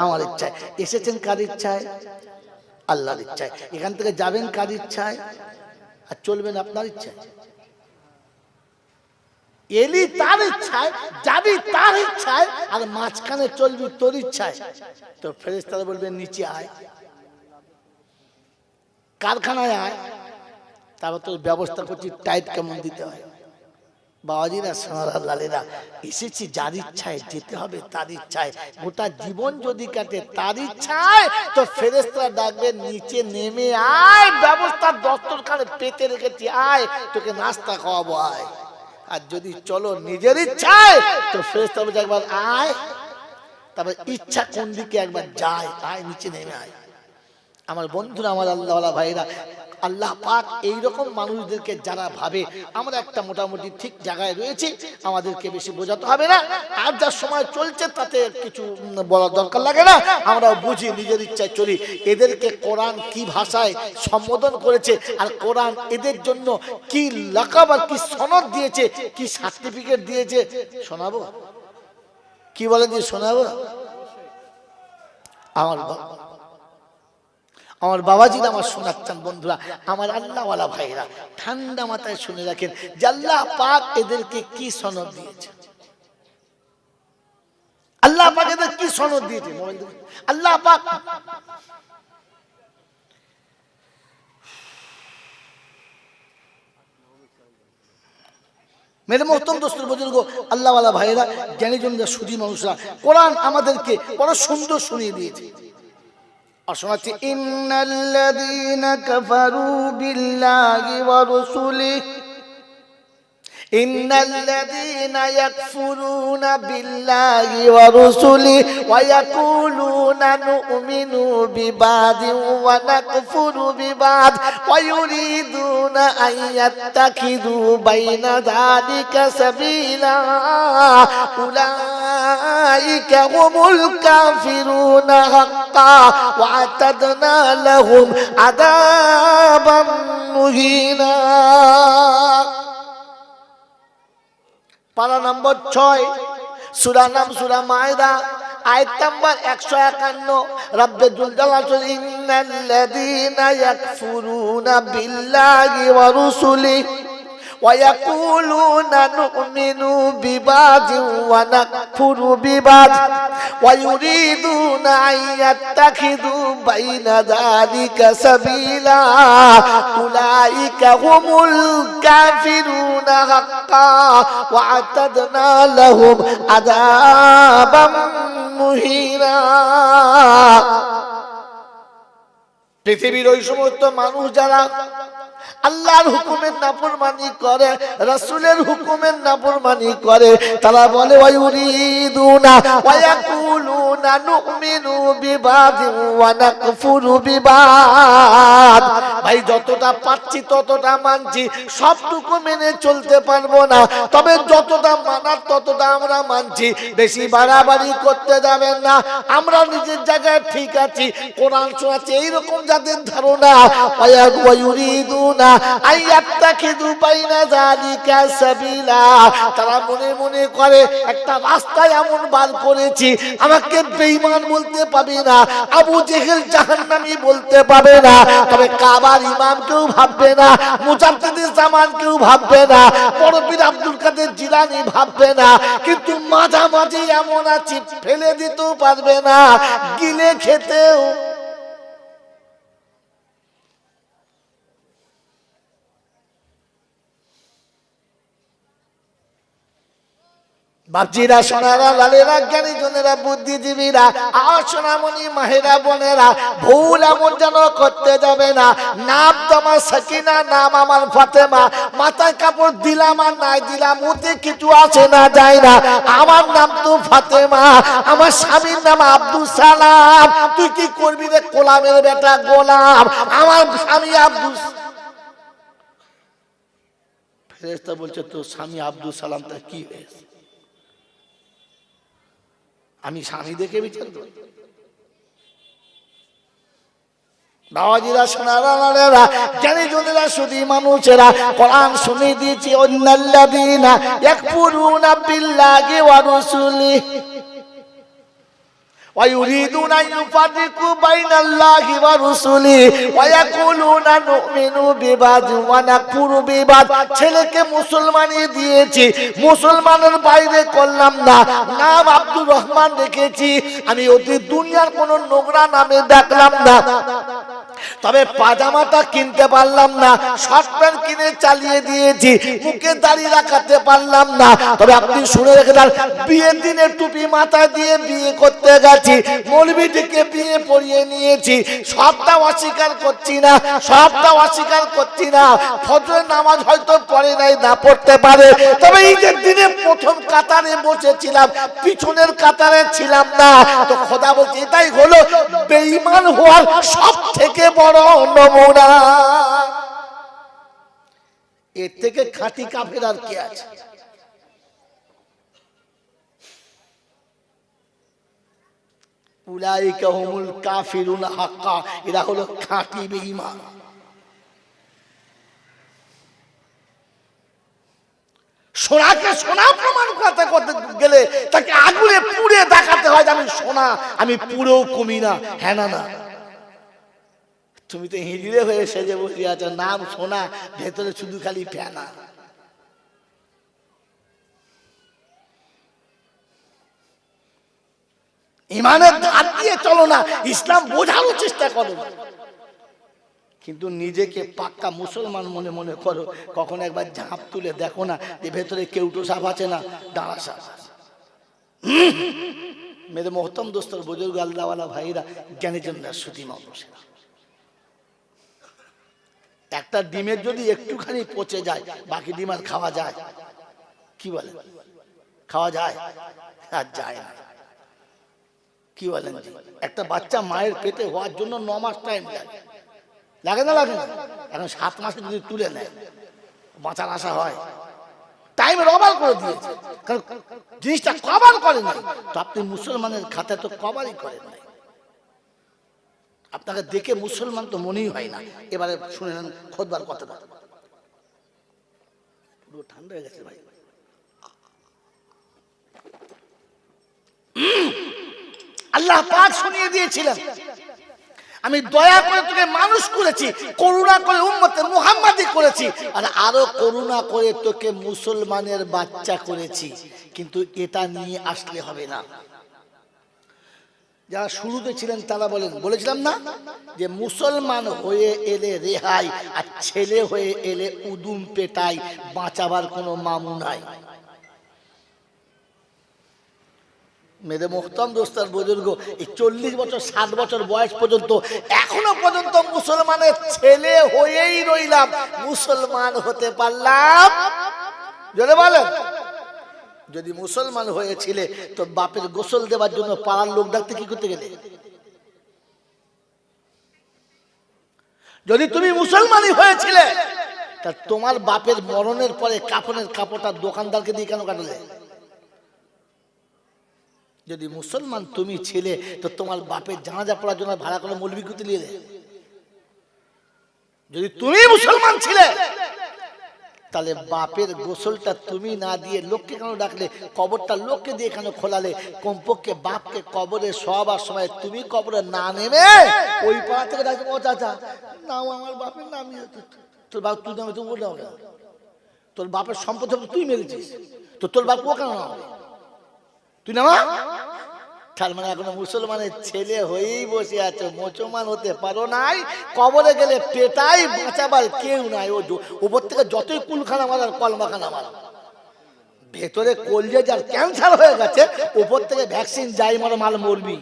আমার ইচ্ছায়। এসেছেন কার ইচ্ছায়? আল্লাহর ইচ্ছায়। এখান থেকে যাবেন কার ইচ্ছায়? আর চলবেন আপনার ইচ্ছায়। এলি তার ইচ্ছায়, যাবি তার ইচ্ছায়, আর মাঝখানে চলবি তোর ইচ্ছায়। তো ফেরেশতারা বলবে নিচে আয়, কারখানায় আয়, তারপর তোর ব্যবস্থা করছি টাইট কেমন দিতে হয়। বাবাজিরা সোনারা লালেরা, এসেছি যার ইচ্ছায়, যেতে হবে তার ইচ্ছায়। গোটা জীবন যদি কাটে তার ইচ্ছায়, তো ফেরেশতারা ডাকবে নিচে নেমে আয়, ব্যবস্থা দস্তরখানে পেতে রেখেছি, আয় তোকে নাস্তা খাওয়াবো, আয়। আর যদি চলো নিজের ইচ্ছায়, তো ফেরেশতারা বলবে একবার আয়, তারপর ইচ্ছা কোন দিকে একবার যায়, আয় নিচে নেমে আয়। আমার বন্ধুরা, আমার আল্লাহওয়ালা ভাইরা, আল্লাহ পাক এইরকম মানুষদেরকে যারা ভাবে আমরা একটা মোটামুটি ঠিক জায়গায় রয়েছি, আমাদেরকে বেশি বোঝাতে হবে না। আর যা সময় চলছে তাতে কিছু বলার দরকার লাগে না, আমরাও বুঝি, নিজের ইচ্ছায় চলি। এদেরকে কোরআন কি ভাষায় সম্বোধন করেছে, আর কোরআন এদের জন্য কি লাকাব আর কি সনদ দিয়েছে, কি সার্টিফিকেট দিয়েছে, শোনাবো? কি বলে দিয়ে শোনাবো? আমার বাবাজিরা আমার শোনাচ্ছেন বন্ধুরা, আমার আল্লাহওয়ালা ভাইরা, ঠান্ডা মাথায় শুনে রাখেন যে আল্লাহ পাক এদেরকে কি সনদ দিয়েছে। আল্লাহ পাক এদের কি সনদ দিয়েছে? আল্লাহ পাক মেরে মোহতরম দোস্তের বুজুর্গ, আল্লাহওয়ালা ভাইরা, জ্ঞানীজনরা, সুধী মানুষরা, কোরআন আমাদেরকে বড় সুন্দর শুনিয়ে দিয়েছে। অশোনাচ্ছি, ইন্নাল্লাযীনা কাফারু বিল্লাহি ওয়া রাসূলিহি, ইন্নাল্লাযীনা ইয়াকফুরুনা বিল্লাহি ওয়া রাসূলিহি ওয়া ইয়াকুলুনা নু'মিনু বিবাদিন ওয়া নাকফুরু বিবাদ ওয়া ইউরিদুনা আন ইয়াত্তাখিযু বাইনা যালিকা সাবিলা উলাইকা হুমুল কাফিরুনা হাক্কান ওয়া আতাদনা লাহুম আযাবাম মুহিনা। পারা নম্বর 6, সূরা নাম সূরা মায়দা, আয়াত নাম্বার 151। রব্বে জুল জালাল, ইন্নাল্লাযীনা ইয়াকফুরুনা বিল্লাহি ওয়া রাসূলিহি ওয়া ইয়াকুলুনা নু'মিনু বিবাদিন ওয়া নাকফুরু বিবাদ ওয়া ইউরিদুনা আন ইয়াত্তাখিযু বাইনা যালিকা সাবিলা উলাইকা হুমুল কাফিরুনা হাক্কা ওয়া আতাদনা লাহুম আযাবাম মুহিনা। পৃথিবীর ওই সমস্ত মানুষ যারা আল্লাহর হুকুমের নাফরমানি করে, রাসূলের হুকুমের নাফরমানি করে, তারা বলে ওয়ায়ুরিদুনা ওয়ায়াকুলুনা নুমিনু বিবাদিন ওয়া নাকফুরু বিবাদ। ভাই যতটা পাচ্ছি ততটা মানছি, সবটুকু মেনে চলতে পারবো না, তবে যতটা মানার ততটা আমরা মানছি, বেশি বাড়াবাড়ি করতে যাবেন না, আমরা নিজের জায়গায় ঠিক আছি, কোরআন শোনাচ্ছে, এইরকম যাদের ধারণা ওয়ায়ুরিদুনা আইয়াত্তাখিযু বাইনা যালিকা সাবিলা, তারা মনে মনে করে একটা রাস্তা এমন বার করেছি, আমাকে বেঈমান বলতে পাবে না, আবু জেহেল জাহান্নামী বলতে পাবে না, তবে কাবার ইমাম কেউ ভাববে না, মুজাদ্দিদে জামান কেউ ভাববে না, বড় পীর আব্দুল কাদের জিলানী ভাববে না, কিন্তু মাঝামাঝি এমন আছি, ফেলে দিতেও পারবে না, গিলে খেতেও। বাপজিরা, সোনারা, লালেরা, জ্ঞানী জনেরা, বুদ্ধিজীবীরা, সোনামণি মাহেরা বোনেরা, ভুল এমন যেন করতে যাবে না। নাম তো আমার সাকিনা, নাম আমার ফাতেমা, মাথায় কাপড় দিলাম আর নাই দিলাম ওতে কিছু আসে না যায় না, আমার নাম তো ফাতেমা, আমার স্বামীর নাম আব্দুল সালাম, তুই কি করবি রে গোলামের বেটা গোলাম, আমার স্বামী আব্দুল। ফেরেশতা বলছে তোর স্বামী আব্দুল সালামটা কি হয়েছে, আমি স্বামী দেখে বিচার করি? বাবাজিরা, সোনারা, লালেরা, জ্ঞানী জনেরা, শুধু মানুষেরা, কোরআন শুনে দিয়েছি, অন্নাল্লাযীনা ইয়াকফুরুনা বিল্লাহি ওয়া রাসূলিহি ويريدون أن يفرقوا بين الله ورسله ويقولون نؤمن ببعض ونكفر ببعض। ছেলেকে মুসলমানি দিয়েছি, মুসলমানের বাইরে করলাম না, নাম আব্দুর রহমান রেখেছি, আমি অতি দুনিয়ার কোন নোংরা নামে ডাকলাম না, তবে পাজামাটা কিনতে পারলাম না, শর্ট প্যান্ট কিনে চালিয়ে দিয়েছি, মুখে দাড়ি রাখাতে পারলাম না, তবে আপনি শুনে রেখে দেন, বিয়ের দিনে টুপি মাথায় দিয়ে বিয়ে করতে গেছি, মৌলবীটিকে বিয়ে পড়িয়ে নিয়েছি, সবটা অস্বীকার করছি না, সবটা অস্বীকার করছি না, ফজরের নামাজ হয়তো পড়ে নাই, না পড়তে পারে, তবে ঈদের দিনে প্রথম কাতারে বসেছিলাম, পিছনের কাতারে ছিলাম না, তো খোদা বলছে এটাই হলো বেঈমান হওয়ার সব থেকে বড় নমুনা। এর থেকে খাঁটি কাফের আর কি আছে? উলাইকা হুমুল কাফিরুনা হাক্কা, এরা হলো খাঁটি বেঈমান। সোনাকে সোনা প্রমাণ করতে করতে গেলে তাকে আগুনে পুড়ে দেখাতে হয় যে আমি সোনা, আমি পুরো কমি না, হ্যাঁ না না, তুমি তো হিজড়ে হয়ে সেজে বসে আছো, নাম সোনা, ভেতরে শুধু খালি ফেনা। ইমানের ধার দিয়ে চলো না, ইসলাম বোঝানোর চেষ্টা করো, কিন্তু নিজেকে পাক্কা মুসলমান মনে মনে করো। কখন একবার ঝাঁপ তুলে দেখো না যে ভেতরে কেউটো সাপ আছে না, দাঁড়া সাপ। মেরে মোহতম দোস্তর, বুজুর্গ, আল্লাহওয়ালা ভাইরা, জ্ঞানী জনরা, সুধী মানুষেরা, একটা ডিমের যদি একটুখানি পচে যায়, বাকি ডিম আর খাওয়া যায়? কি বলে, খাওয়া যায়? আর যায় না। কি বলেন? একটা বাচ্চা মায়ের পেটে হওয়ার জন্য 9 মাস টাইম লাগে, লাগে না লাগে না? এখন 7 মাসে যদি তুলে নেয়, বাঁচার আশা হয়? টাইম রবার করে দিয়েছে, কারণ জিনিসটা কভার করে নাই। তো আপনি মুসলমানের খাতায় তো কভারই করেন নাই, আপনাকে দেখে মুসলমান তো মনেই হয় না। এবারে শুনে নেন খোদবার কথাটা, পুরো ঠান্ডা হয়ে গেছে ভাই। আল্লাহ পাক শুনিয়ে দিয়েছিলেন, আমি দয়া করে তোকে মানুষ করেছি, করুণা করে উম্মতে মুহাম্মাদি করেছি, আর আরো করুণা করে তোকে মুসলমানের বাচ্চা করেছি। কিন্তু এটা নিয়ে আসলে হবে না যারা শুরুতে ছিলেন তারা বলেছিলাম না যে মুসলমান হয়ে এলে রেহাই, আর ছেলে হয়ে এলে উদুম পেটাই, বাঁচাবার কোনো মামু নাই। মেরে মোহতরম দোস্তার বুজুর্গ, এই 40 বছর 60 বছর বয়স পর্যন্ত এখনো পর্যন্ত মুসলমানের ছেলে হয়েই রইলাম, মুসলমান হতে পারলাম। জোরে বলেন। যদি মুসলমান হয়েছিলে তো বাপের গোসল দেওয়ার জন্য পাড়ার লোক ডাকতে কি করতে গেলে? যদি তুমি মুসলমানই হয়েছিলে তা তোমার বাপের মরণের পরে কাফনের কাপড়টা দোকানদারকে দিয়ে কেন কাটলে? যদি মুসলমান তুমি ছিলে তো তোমার বাপের জানাজা পড়ার জন্য ভাড়া করে মৌলবি কুতি নিলে। যদি তুমি মুসলমান ছিলে তাহলে বাপের গোসলটা তুমি না দিয়ে লোককে কেন ডাকলে? কবরটা লোককে দিয়ে কেন খোলালে? কমপক্ষে বাপকে কবরে শোয়াবার সময় তুমি কবরে না নেমে ওই পাড়া থেকে ডাকবে, ও চাচা নাও আমার বাপের নাম। তোর বাপ তুই নামে তুমি বলতে হবে? তোর বাপের সম্পদ তুই মেরেছিস, তো তোর বাপ ও কেন না হবে? তুই নামা। তার মানে এখনো মুসলমানের ছেলে হয়েই বসে আছো, মুসলমান হতে পারো নাই। কবরে গেলে পেটাই, বাঁচাবার কেউ নাই। ও উপর থেকে যতই কুলখানা মারার কলমাখানা মারা, ভেতরে কলজে যার ক্যান্সার হয়ে গেছে, উপর থেকে ভ্যাকসিন যাই মারো, মাল মরবি।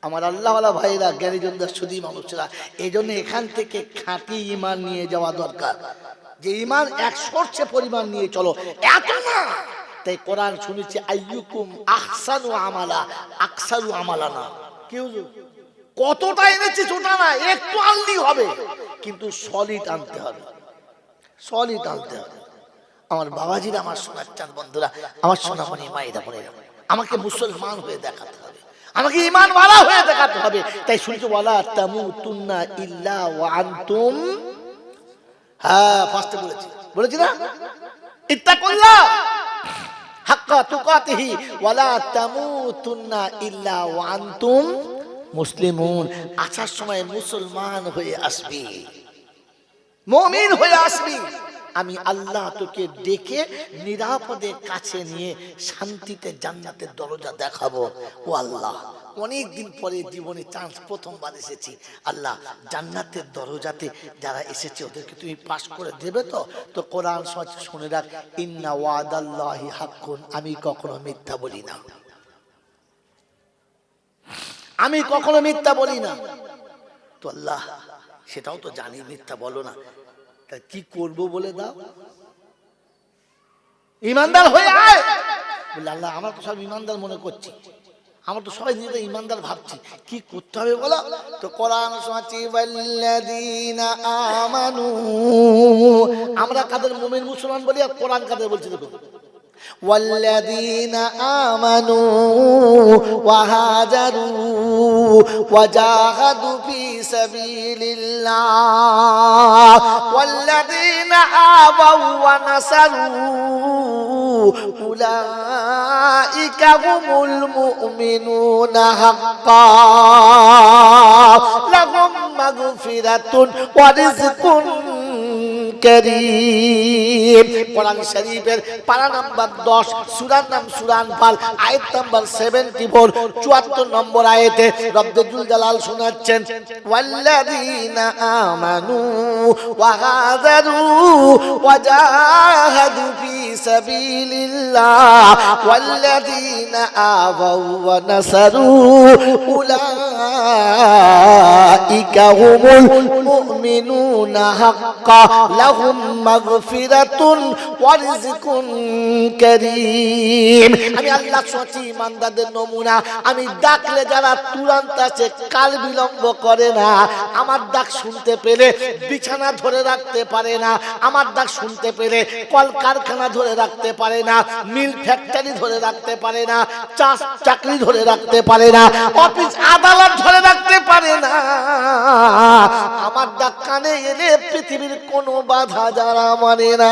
আমার আল্লাহওয়ালা ভাইরা, জ্ঞানীজনদের সুধী মানুষরা, এই জন্য এখান থেকে খাঁটি ইমান নিয়ে যাওয়া দরকার। যে ইমান 100 পরিমাণ নিয়ে চলো, এত না। তাই কোরআন শুনেছি আইয়ুকুম আহসানু আমালা, আকসারু আমালা না। কেউ কতটা এনেছে ওটা না, একটু আনলেই হবে, কিন্তু সলিড আনতে হবে, সলিড আনতে হবে। আমার বাবাজিরা, আমার সোনার চাঁদ বন্ধুরা, আমার সোনামণি মায়েরা বোনেরা, আমাকে মুসলমান হয়ে দেখাতে হবে, আমাকে ঈমানওয়ালা হয়ে দেখাতে হবে। তাই শুনছো ওয়ালা তামুতুন্না ইল্লা ওয়া আনতুম, হ্যাঁ ফার্স্টে বলেছি না, ইত্তাকুল্লাহ হাক্কা তুকাতিহি ওয়ালা তামুতুন্না ইল্লা ওয়া আনতুম মুসলিমুন। আসার সময় মুসলমান হয়ে আসবি, মুমিন হয়ে আসবি। আমি আল্লাহ তোকে ডেকে নিরাপদে কাছে নিয়ে শান্তিতে জান্নাতের দরজা দেখাবো। ও আল্লাহ, অনেকদিন পরে জীবনে চান্স, প্রথমবার এসেছি। আল্লাহ, জান্নাতের দরজাতে যারা এসেছে ওদেরকে তুমি পাস করে দেবে তো? তো কোরআন শুনে রাখ, ইন্না ওয়াদাল্লাহি হাক্কুন, আমি কখনো মিথ্যা বলি না, আমি কখনো মিথ্যা বলি না। তো আল্লাহ সেটাও তো জানি মিথ্যা বলো না, তা কি করবো বলে দাও। ইমানদার হয়ে আয় বলে, আল্লাহ আমার তো সব ইমানদার মনে করছি, আমার তো সবাই নিজেদের ইমানদার ভাবছি, কি করতে হবে বলো? তো কোরআন শোনাচ্ছি, ওয়াল্লাযীনা আমানু, আমরা কাদের মুমিন মুসলমান বলি, আর কোরআন কাদের বলছে দেখো, ওয়াল্লাযীনা আমানু ওয়া হাজারু ওয়া জাহাদু ফি সাবিলিল্লাহ ওয়াল্লাযীনা আওয়াউ ওয়া নাসারু উলাইকা হুমুল মুমিনুনা হাক্কান লাহুম মাগফিরাতুন ওয়া রিজকুন কারীম। কোরআন শরীফের পারা নাম্বার 10, সূরার নাম সূরা আনফাল, আয়াত নাম্বার 74, 74 নম্বর আয়াতে রব্বুল জালাল শোনাচ্ছেন, ওয়াল্লাযীনা আমানু ওয়া হাজারু ওয়া জাহাদু ফি সাবিলিল্লাহ ওয়াল্লাযীনা আওয়াউ ওয়া নাসারু উলাইকা হুমুল মুমিনুনা হাক্কান লাহুম মাগফিরাতুন ওয়া রিজকুন কারীম। আমি আল্লাহ সত্যি ইমানদারদের নমুনা, আমি ডাকলে যারা তুরন্ত আছে, কাল বিলম্ব করে না। আমার ডাক শুনতে পেলে বিছানা ধরে রাখতে পারে না, আমার ডাক শুনতে পেলে কল কারখানা ধরে রাখতে পারে না, মিল ফ্যাক্টরি ধরে রাখতে পারে না, চাকরি ধরে রাখতে পারে না, অফিস আদালত ধরে রাখতে পারে না। আমার ডাক কানে এলে পৃথিবীর কোনো বাধা যারা মানে না।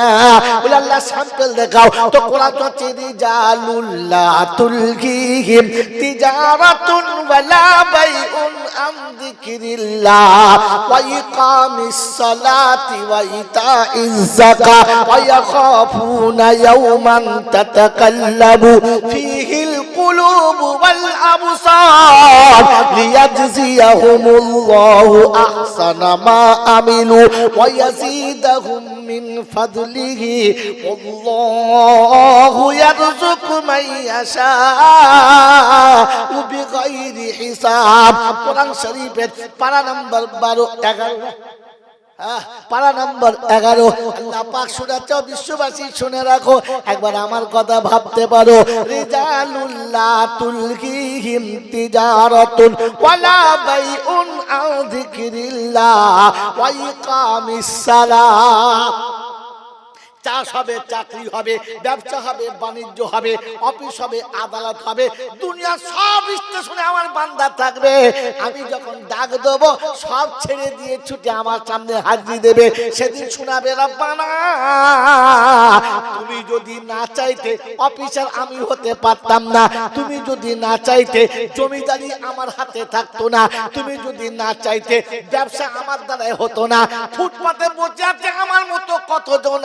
বলে আল্লাহ স্যাম্পল দেখাও তো। কোরআন হচ্ছে রিজালুল্লাহ তুলহিহিম তিজারাতুন ওয়ালা বাইউন আন যিকরিল্লাহ ওয়া ইকামিস সালাতি ওয়া ইতাইজ যাকাত ওয়া ইয়াখাফুনা ইয়াওমান তাতাকাল্লাবু ফীহিল কুলুবু ওয়াল আবসার লিয়াজজিয়াহুমুল্লাহু আহসানা মা আমিলু ওয়া ইয়াজিদাহুম মিন ফাদলিহি আল্লাহু ইয়ারযুকু মান ইয়াশাউ বিগাইরি হিসাব। কোরআন শরীফের পারা নাম্বার 12 11 পারা নাম্বার 11 আল্লাহ পাক শোনাচ্ছে, বিশ্ববাসী শুনে রাখো, একবার আমার কথা ভাবতে পারো। রিজালুল্লাহ তুলহিহিম তিজারাতুন ওয়ালা বাইউন আন যিকরিল্লাহ ওয়া ইকামিস সালাহ। চাষ হবে, চাকরি হবে, ব্যবসা হবে, বাণিজ্য হবে, অফিস হবে, আদালত হবে, দুনিয়ার সব স্টেশনে আমার বান্দা থাকবে। আমি যখন ডাক দেব সব ছেড়ে দিয়ে ছুটে আমার সামনে হাজির দেবে। সেদিন শোনাবে, রব্বানা তুমি যদি না চাইতে অফিসার আমি হতে পারতাম না, তুমি যদি না চাইতে জমিদারি আমার হাতে থাকতো না, তুমি যদি না চাইতে ব্যবসা আমার দ্বারাই হতো না। ফুটপাতে বসে আছে আমার মতো কতজন,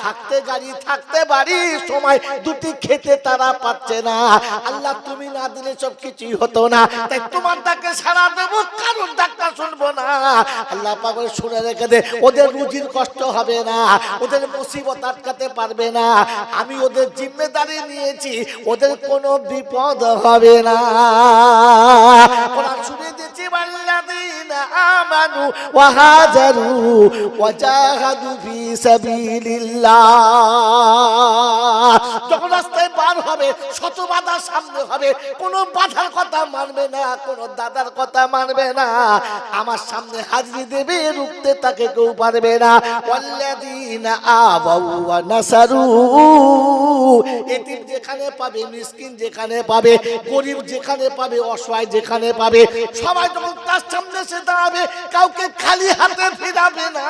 থাকতে গাড়ি থাকতে বাড়ি, সময় দুটি খেতে তারা পাচ্ছে না। আল্লাহ তুমি না দিলে সব কিছুই হতো না, তাই তোমার ডাকে সাড়া দেবো, কারণ ডাকটা শুনবো না। আল্লাহ পাক শুনে রেখে দে, ওদের রুজির কষ্ট হবে না, ওদের মুসিবত আটকাতে পারবে না। আমি ওদের জিম্মেদারি নিয়েছি, ওদের কোনো বিপদ হবে না। কোরআন শুনে দিয়েছি, ওয়াল্লাযীনা আমানু ওয়া হাজারু ওয়া জাহাদু ফি সাবিলিল্লাহ। যখন রাস্তায় পার হবে শত বাধার সামনে হবে, কোনো বাধার কথা মানবে না, কোনো দাদার কথা মানবে না, আমার সামনে হাজিরি দেবে, রুখতে তাকে কেউ পারবে না। ওয়াল্লাযীনা আওয়াউ ওয়া নাসারু, এতিম যেখানে পাবে, মিসকিন যেখানে পাবে, গরিব যেখানে পাবে, অসহায় যেখানে পাবে, সবাই যখন তার সামনে এসে দাঁড়াবে কাউকে খালি হাতে ফিরাবে না।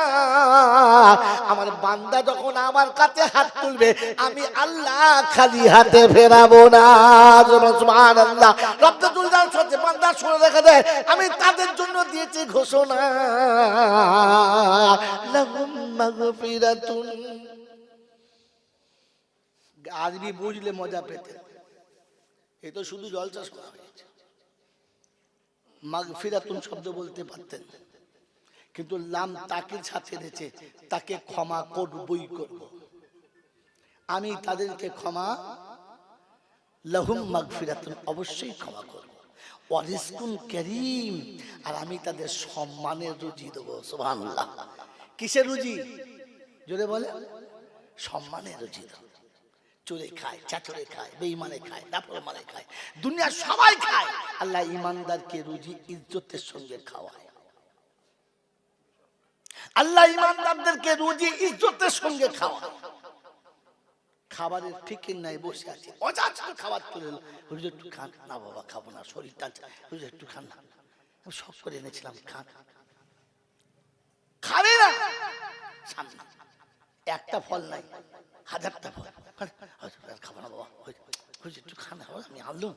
আমার বান্দা যখন আমার কাছে হাত তুলবে আমি আল্লাহ খালি হাতে ফেরাবো না। সুবহানাল্লাহ। রব্বুল জালাল সত্যি বান্দা শুনে রেখে দেয়, আমি তাদের জন্য দিয়েছি ঘোষণা, লাহুম মাগফিরাতুন। আরবি বুঝলে মজা পেতে, এই তো শুধু জলসা শোনা হয়েছে। মাগফিরাতুন শব্দ বলতে পারতেন, কিন্তু লাম তাকির সাথে এনেছে, তাকে ক্ষমা করবই করব, আমি তাদেরকে ক্ষমা, লাহুম মাগফিরাতুন অবশ্যই ক্ষমা করব, ওয়া রিজকুন কারীম আর আমি তাদের সম্মানের রুজি দেব। সুবহানাল্লাহ। কিসের রুজি? জোরে বলে, সম্মানের রুজি দেব। চোরে খায়, চাচরে খায়, বেঈমানে খায়, নাফরমানে খায়, দুনিয়ার সবাই খায়, আল্লাহ ইমানদারকে রুজি ইজ্জতের সঙ্গে খাওয়ায়। আল্লাহ ইমানদারদেরকে রুজি ইজ্জতের সঙ্গে খাওয়ায়। খাবারের ফিকির নাই, বসে আছে, অজাচকে খাবার তুলে এলো, হুজুর একটু খান না। বাবা খাবো না, শরীরটা, হুজুর একটু খান না, আমি সব করে এনেছিলাম, খান। খাবে না, সামনে একটা ফল নাই, হাজারটা ফল, খাবো না বাবা, হুজুর একটু খান, আমি আনলুম।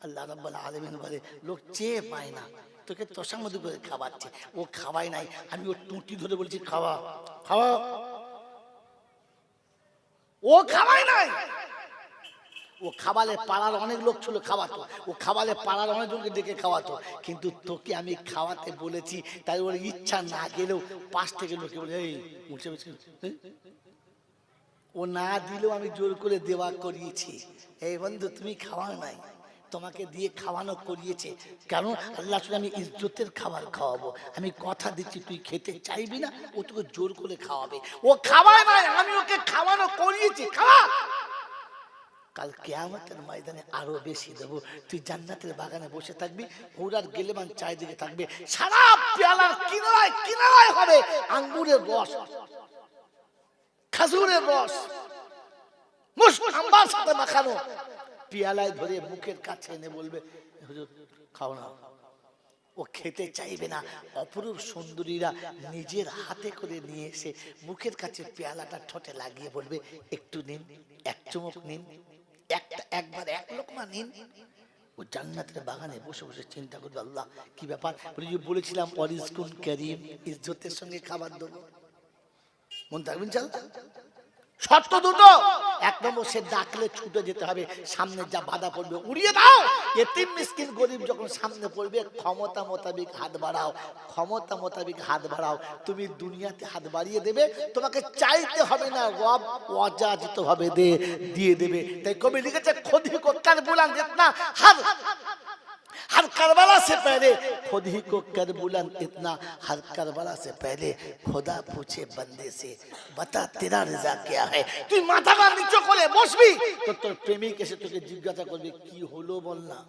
আল্লাহ রাব্বুল আলামিন বলে, লোক চেয়ে পায় না, তোকে তোষার মধ্যে করে খাওয়াচ্ছে, ও খাওয়াই নাই, আমি ওর টুটি ধরে বলছি খাওয়া খাওয়া, ও খাওয়াই নাই। ও খাওয়ালে পাড়ার অনেক লোক ছিল খাওয়াতো, ও খাওয়ালে পাড়ার অনেকজনকে ডেকে খাওয়াতো, কিন্তু তোকে আমি খাওয়াতে বলেছি, তাই ওর ইচ্ছা না গেলেও পাশ থেকে লোকে বলে, এই মুছে মুছে, ও না দিলেও আমি জোর করে দেওয়া করিয়েছি। এই বন্ধু তুমি খাওয়াও নাই, তোমাকে দিয়ে খাওয়ানো করিয়েছে, কারণ আল্লাহ শুনে আমি ইজ্জতের খাবার খাওয়াবো, আমি কথা দিচ্ছি তুই খেতে চাইবি না, ও তোকে জোর করে খাওয়াবে, ও খাওয়ায় নাই, আমি ওকে খাওয়ানো করিয়েছি, খাওয়া। কাল কিয়ামতের ময়দানে আরো বেশি দেবো, তুই জান্নাতের বাগানে বসে থাকবি, ওরার গেলেমান চারিদিকে থাকবে, সারা পেয়ালার কিনারায় কিনারায় হবে আঙ্গুরের রস, খাজুরের রস, মুসআম্বার সাথে মাখানো, পিয়ালায় ধরে মুখের কাছে এনে বলবে, হুজুর খাও না। ও খেতে চাইবে না, অপরূপ সুন্দরীরা নিজের হাতে করে নিয়ে এসে মুখের কাছে পেয়ালাটা ঠোঁটে লাগিয়ে বলবে, একটু নিন, এক চুমুক নিন, একবার এক লোকমা নিন। ও জান্নাতের বাগানে বসে বসে চিন্তা করবে, আল্লাহ কি ব্যাপার, বলেছিলাম অরিজকুন কারীম, ইজ্জতের সঙ্গে খাবার দেবো। মন থাকবেন চাল। শর্ত দুটো, এক নম্বর সে ডাকলে ছুটে যেতে হবে, সামনে যা বাধা পড়বে উড়িয়ে দাও। এতিম মিসকিন গরিব যখন সামনে পড়বে ক্ষমতা মোতাবেক হাত বাড়াও, ক্ষমতা মোতাবেক হাত বাড়াও। তুমি দুনিয়াতে হাত বাড়িয়ে দেবে, তোমাকে চাইতে হবে না, রব অযাচিত ভাবে দিয়ে দেবে। তাই কবি লিখেছে খুদ হি কো কর বুলন্দ ইতনা हर करबला से पहले खुद ही को कर बुलंद इतना, हर करबला से पहले खुदा पूछे बंदे से बता तेरा रिजा क्या है। তুই মাথাটা নিচু করে বসবি তো তোর প্রেমিক এসে তোকে জিজ্ঞাসা করবে কি হলো বল না,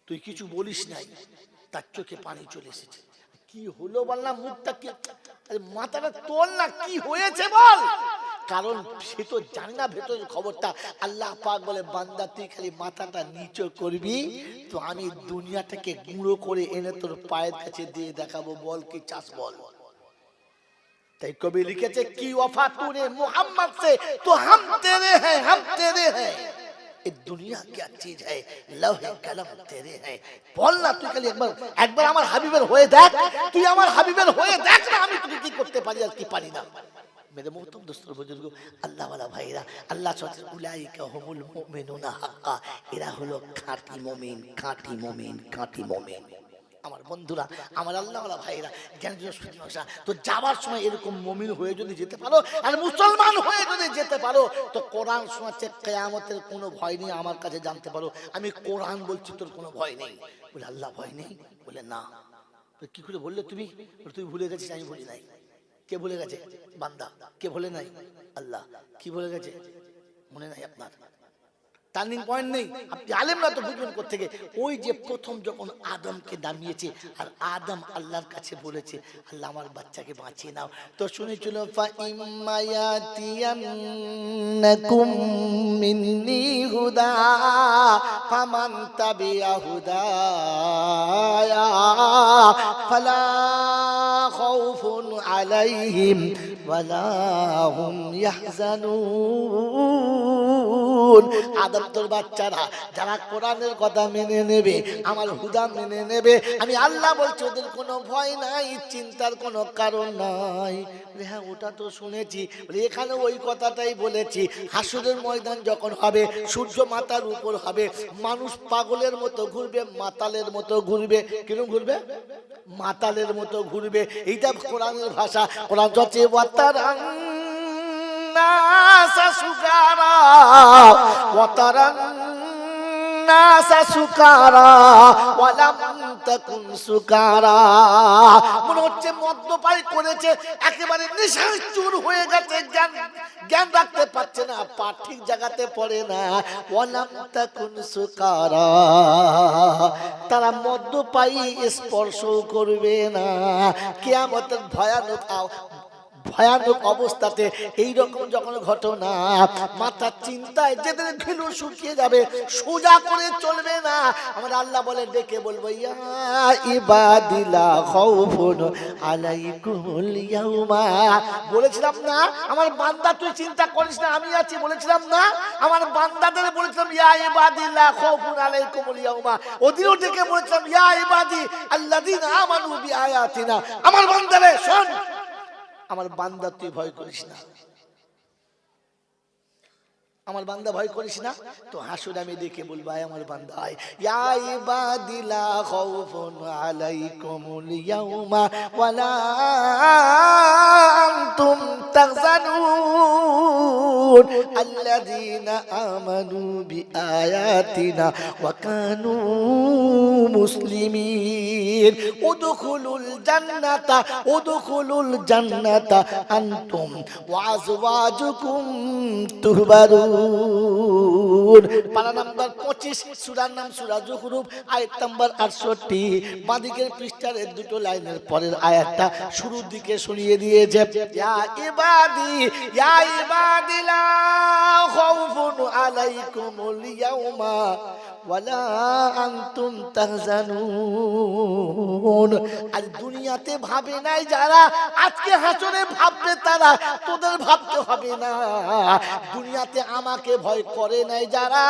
তুই কিছু বলিস নাই, তার চোখে পানি চলে এসেছে, কি হলো বল না, মুখটা কি, আরে মাথাটা তোল না, কি হয়েছে বল। কারণ সে তো জানে না ভেতরের খবরটা। আল্লাহ পাক বলে বান্দা তুই খালি মাথাটা নিচু করবি তো আমি দুনিয়াটাকে গুঁড়ো করে এনে তোর পায়ের কাছে দিয়ে দেখাবো, বল কি চাস বল। তাই কবি লিখেছে কি ওফা তूने मोहम्मद से तो हम तेरे हैं, हम तेरे हैं, ये दुनिया क्या चीज है, लौहे कलम तेरे हैं। বল না তুই খালি একবার আমার হাবিবের হয়ে দেখ, তুই আমার হাবিবের হয়ে দেখ না আমি তোকে কি করতে পারি আর কি পারি না। मेरे मोहतरम दोस्तों बुजुर्गो अल्लाह वाला भाईरा, अल्लाह सोचे उलाइका हुमुल मुमिनुना हक्का, এরা হলো খাঁটি মুমিন, খাঁটি মুমিন, খাঁটি মুমিন। আমার বন্ধুরা, আমার আল্লাহ ওয়ালা ভাইরা, জ্ঞান ভাষা তো যাবার সময় এরকম মুমিন হয়ে যদি যেতে পারো আর মুসলমান হয়ে যদি যেতে পারো তো কোরআন শোনাচ্ছে কিয়ামতের কোনো ভয় নেই, আমার কাছে জানতে পারো আমি কোরআন বলছি তোর কোনো ভয় নেই। বলে আল্লাহ ভয় নেই, বলে না। তো কি করে বললে তুমি, তুই ভুলে গেছিস আমি বলি নাই। কে ভুলে গেছে? বান্দা। কে ভুলে নাই? আল্লাহ। কি ভুলে গেছে? মনে নাই আপনার? টার্নিং পয়েন্ট নেই, আপনি আলেম না তো বুঝবেন কোত্থেকে। ওই যে প্রথম যখন আদমকে নামিয়েছে আর আদম আল্লাহর কাছে বলেছে আল্লাহ আমার বাচ্চাকে বাঁচিয়ে নাও, তো শুনেছিল ফা ইম্মায়াতিয়ান্নাকুম মিন্নি হুদা ফামান তাবিয়া হুদায়া ফালা খাউফুন আলাইহিম ওয়ালা হুম ইয়াহজানুন। আদম তোর বাচ্চারা যারা কোরআনের কথা মেনে নেবে, আমার হুদা মেনে নেবে, আমি আল্লাহ বলছি ওদের কোনো ভয় নাই, চিন্তার কোনো কারণ নাই। হ্যাঁ ওটা তো শুনেছি, এখানে ওই কথাটাই বলেছি। হাসরের ময়দান যখন হবে, সূর্য মাথার উপর হবে, মানুষ পাগলের মতো ঘুরবে, মাতালের মতো ঘুরবে। কিরকম ঘুরবে? মাতালের মতো ঘুরবে। এইটা কোরআনের ভাষা। কোরআন হচ্ছে ওয়াতারান নাসা সুকারা ওয়াতারান নাসা সুকারা ওয়ালাম তাকুন সুকারা। মনে হচ্ছে মদ্যপান করেছে, একেবারে নেশায় চুর হয়ে গেছে, জ্ঞান রাখতে পারছে না, পা ঠিক জায়গাতে পড়ে না। ওয়ালাম তাকুন সুকারা, তারা মদ্যপায়ী স্পর্শ করবে না। কিয়ামতের ভয়ানক অবস্থাতে এইরকম যখন ঘটনা, মাথার চিন্তায় যেদিন ঘিলু শুকিয়ে যাবে, সোজা করে চলবে না। আমরা আল্লাহ বলে ডেকে বলবো ইয়া ইবাদিলা খাউফুন আলাইকুমুল ইয়াউমা। বলেছিলাম না আমার বান্দা তুই চিন্তা করিস না আমি আছি, বলেছিলাম না আমার বান্দাদের বলেছিলাম ইয়া ইবাদিলা খাউফুন আলাইকুমুল ইয়াউমা। ওদিনও ডেকে বলেছিলাম ইয়া ইবাদি আল্লাযিনা আমানু বিআয়াতিনা, আমার বান্দারে শোন, আমার বান্দা তুই ভয় করিস না, আমার বান্দা ভয় করিস না। তো হাসুর আমি দেখে বলবো আমার বান্দা ইয়া ইবাদিলা খাউফুন আলাইকুমুল ইয়াউমা ওয়ালা আনতুম তাহজানুন আল্লাযীনা আমানু বিআয়াতিনা ওয়া কানু মুসলিমিন উদখুলুল জান্নাতা আনতুম ওয়া আজওয়াজুকুম তুহবারুন। পারা নাম্বার 25, সূরার নাম সূরা যুখরুফ, আয়াত নাম্বার 68। বাঁদিকের পৃষ্ঠার দুটো লাইনের পরের আয়াতটা শুরুর দিকে শুনিয়ে দিয়েছে ইয়া ইবাদি লা খাউফুন আলাইকুমুল ইয়াউমা ওয়ালা আনতুম তাহজানুন। আজ দুনিয়াতে ভাবে নাই যারা, আজকে হাসরে ভাববে তারা, তোদের ভাবতে হবে না। দুনিয়াতে আমাকে ভয় করে নাই যারা,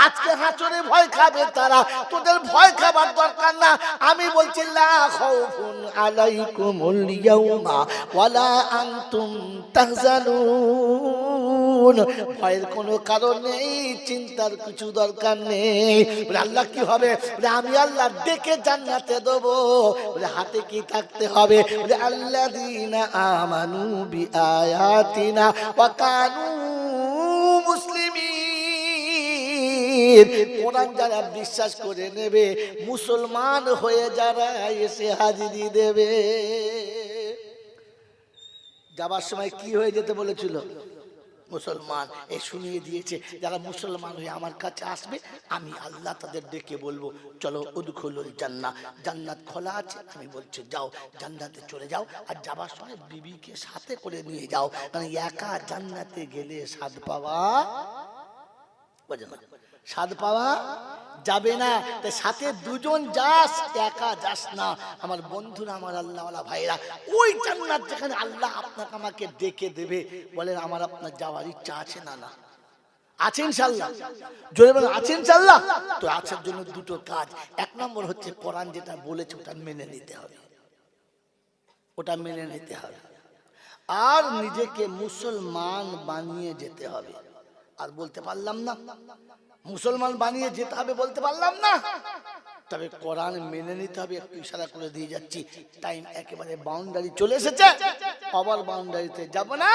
আজকে হাসরে ভয় খাবে তারা, তোদের ভয় খাবার দরকার না। আমি বলছি লা খাউফুন আলাইকুমুল ইয়াউমা ওয়ালা আনতুম তাহজানুন। ভয়ের কোনো কারণ নেই, চিন্তার কিছু দরকার নেই। বলে আল্লাহ কি হবে? বলে আমি আল্লাহ ডেকে জান্নাতে দেবো। বলে হাতে কি থাকতে হবে? বলে আল্লাযীনা আমানু বিআয়াতিনা ওয়া কানু মুসলিমিন। কোরআন যারা বিশ্বাস করে নেবে, মুসলমান হয়ে যারা এসে হাজিরি দেবে। যাবার সময় কি হয়ে যেতে বলেছিল? মুসলমান। এ শুনিয়ে দিয়েছে যারা মুসলমান হয়ে আমার কাছে আসবে, আমি আল্লাহ তাদের ডেকে বলবো চলো উদখুলুল জান্নাহ, জান্নাত খোলা আছে। আমি বলছি যাও জান্নাতে চলে যাও, আর যাবার সময় বিবিকে সাথে করে নিয়ে যাও, কারণ একা জান্নাতে গেলে স্বাদ পাওয়া বোঝে না, স্বাদ পাওয়া যাবে না। তাই সাথে দুজন যাস, একা যাস না। আমার বন্ধুরা, আমার আল্লাহওয়ালা ভাইরা, ওই জান্নাত যেখানে আল্লাহ আপনাকে আমাকে ডেকে দেবে, বলেন আমার আপনার যাওয়ার ইচ্ছা আছে না? না আছে ইনশাআল্লাহ? জোরে বলেন আছে ইনশাআল্লাহ। তো আসার জন্য দুটো কাজ। এক নম্বর হচ্ছে কোরআন যেটা বলেছে ওটা মেনে নিতে হবে, ওটা মেনে নিতে হবে। আর নিজেকে মুসলমান বানিয়ে যেতে হবে। আর বলতে পারলাম না মুসলমান বানিয়ে যেতে হবে, বলতে পারলাম না, তবে কোরআন মেনে নিতে হবে। একটু ইশারা করে দিয়ে যাচ্ছি, টাইম একেবারে বাউন্ডারি চলে এসেছে, আবার বাউন্ডারিতে যাব না।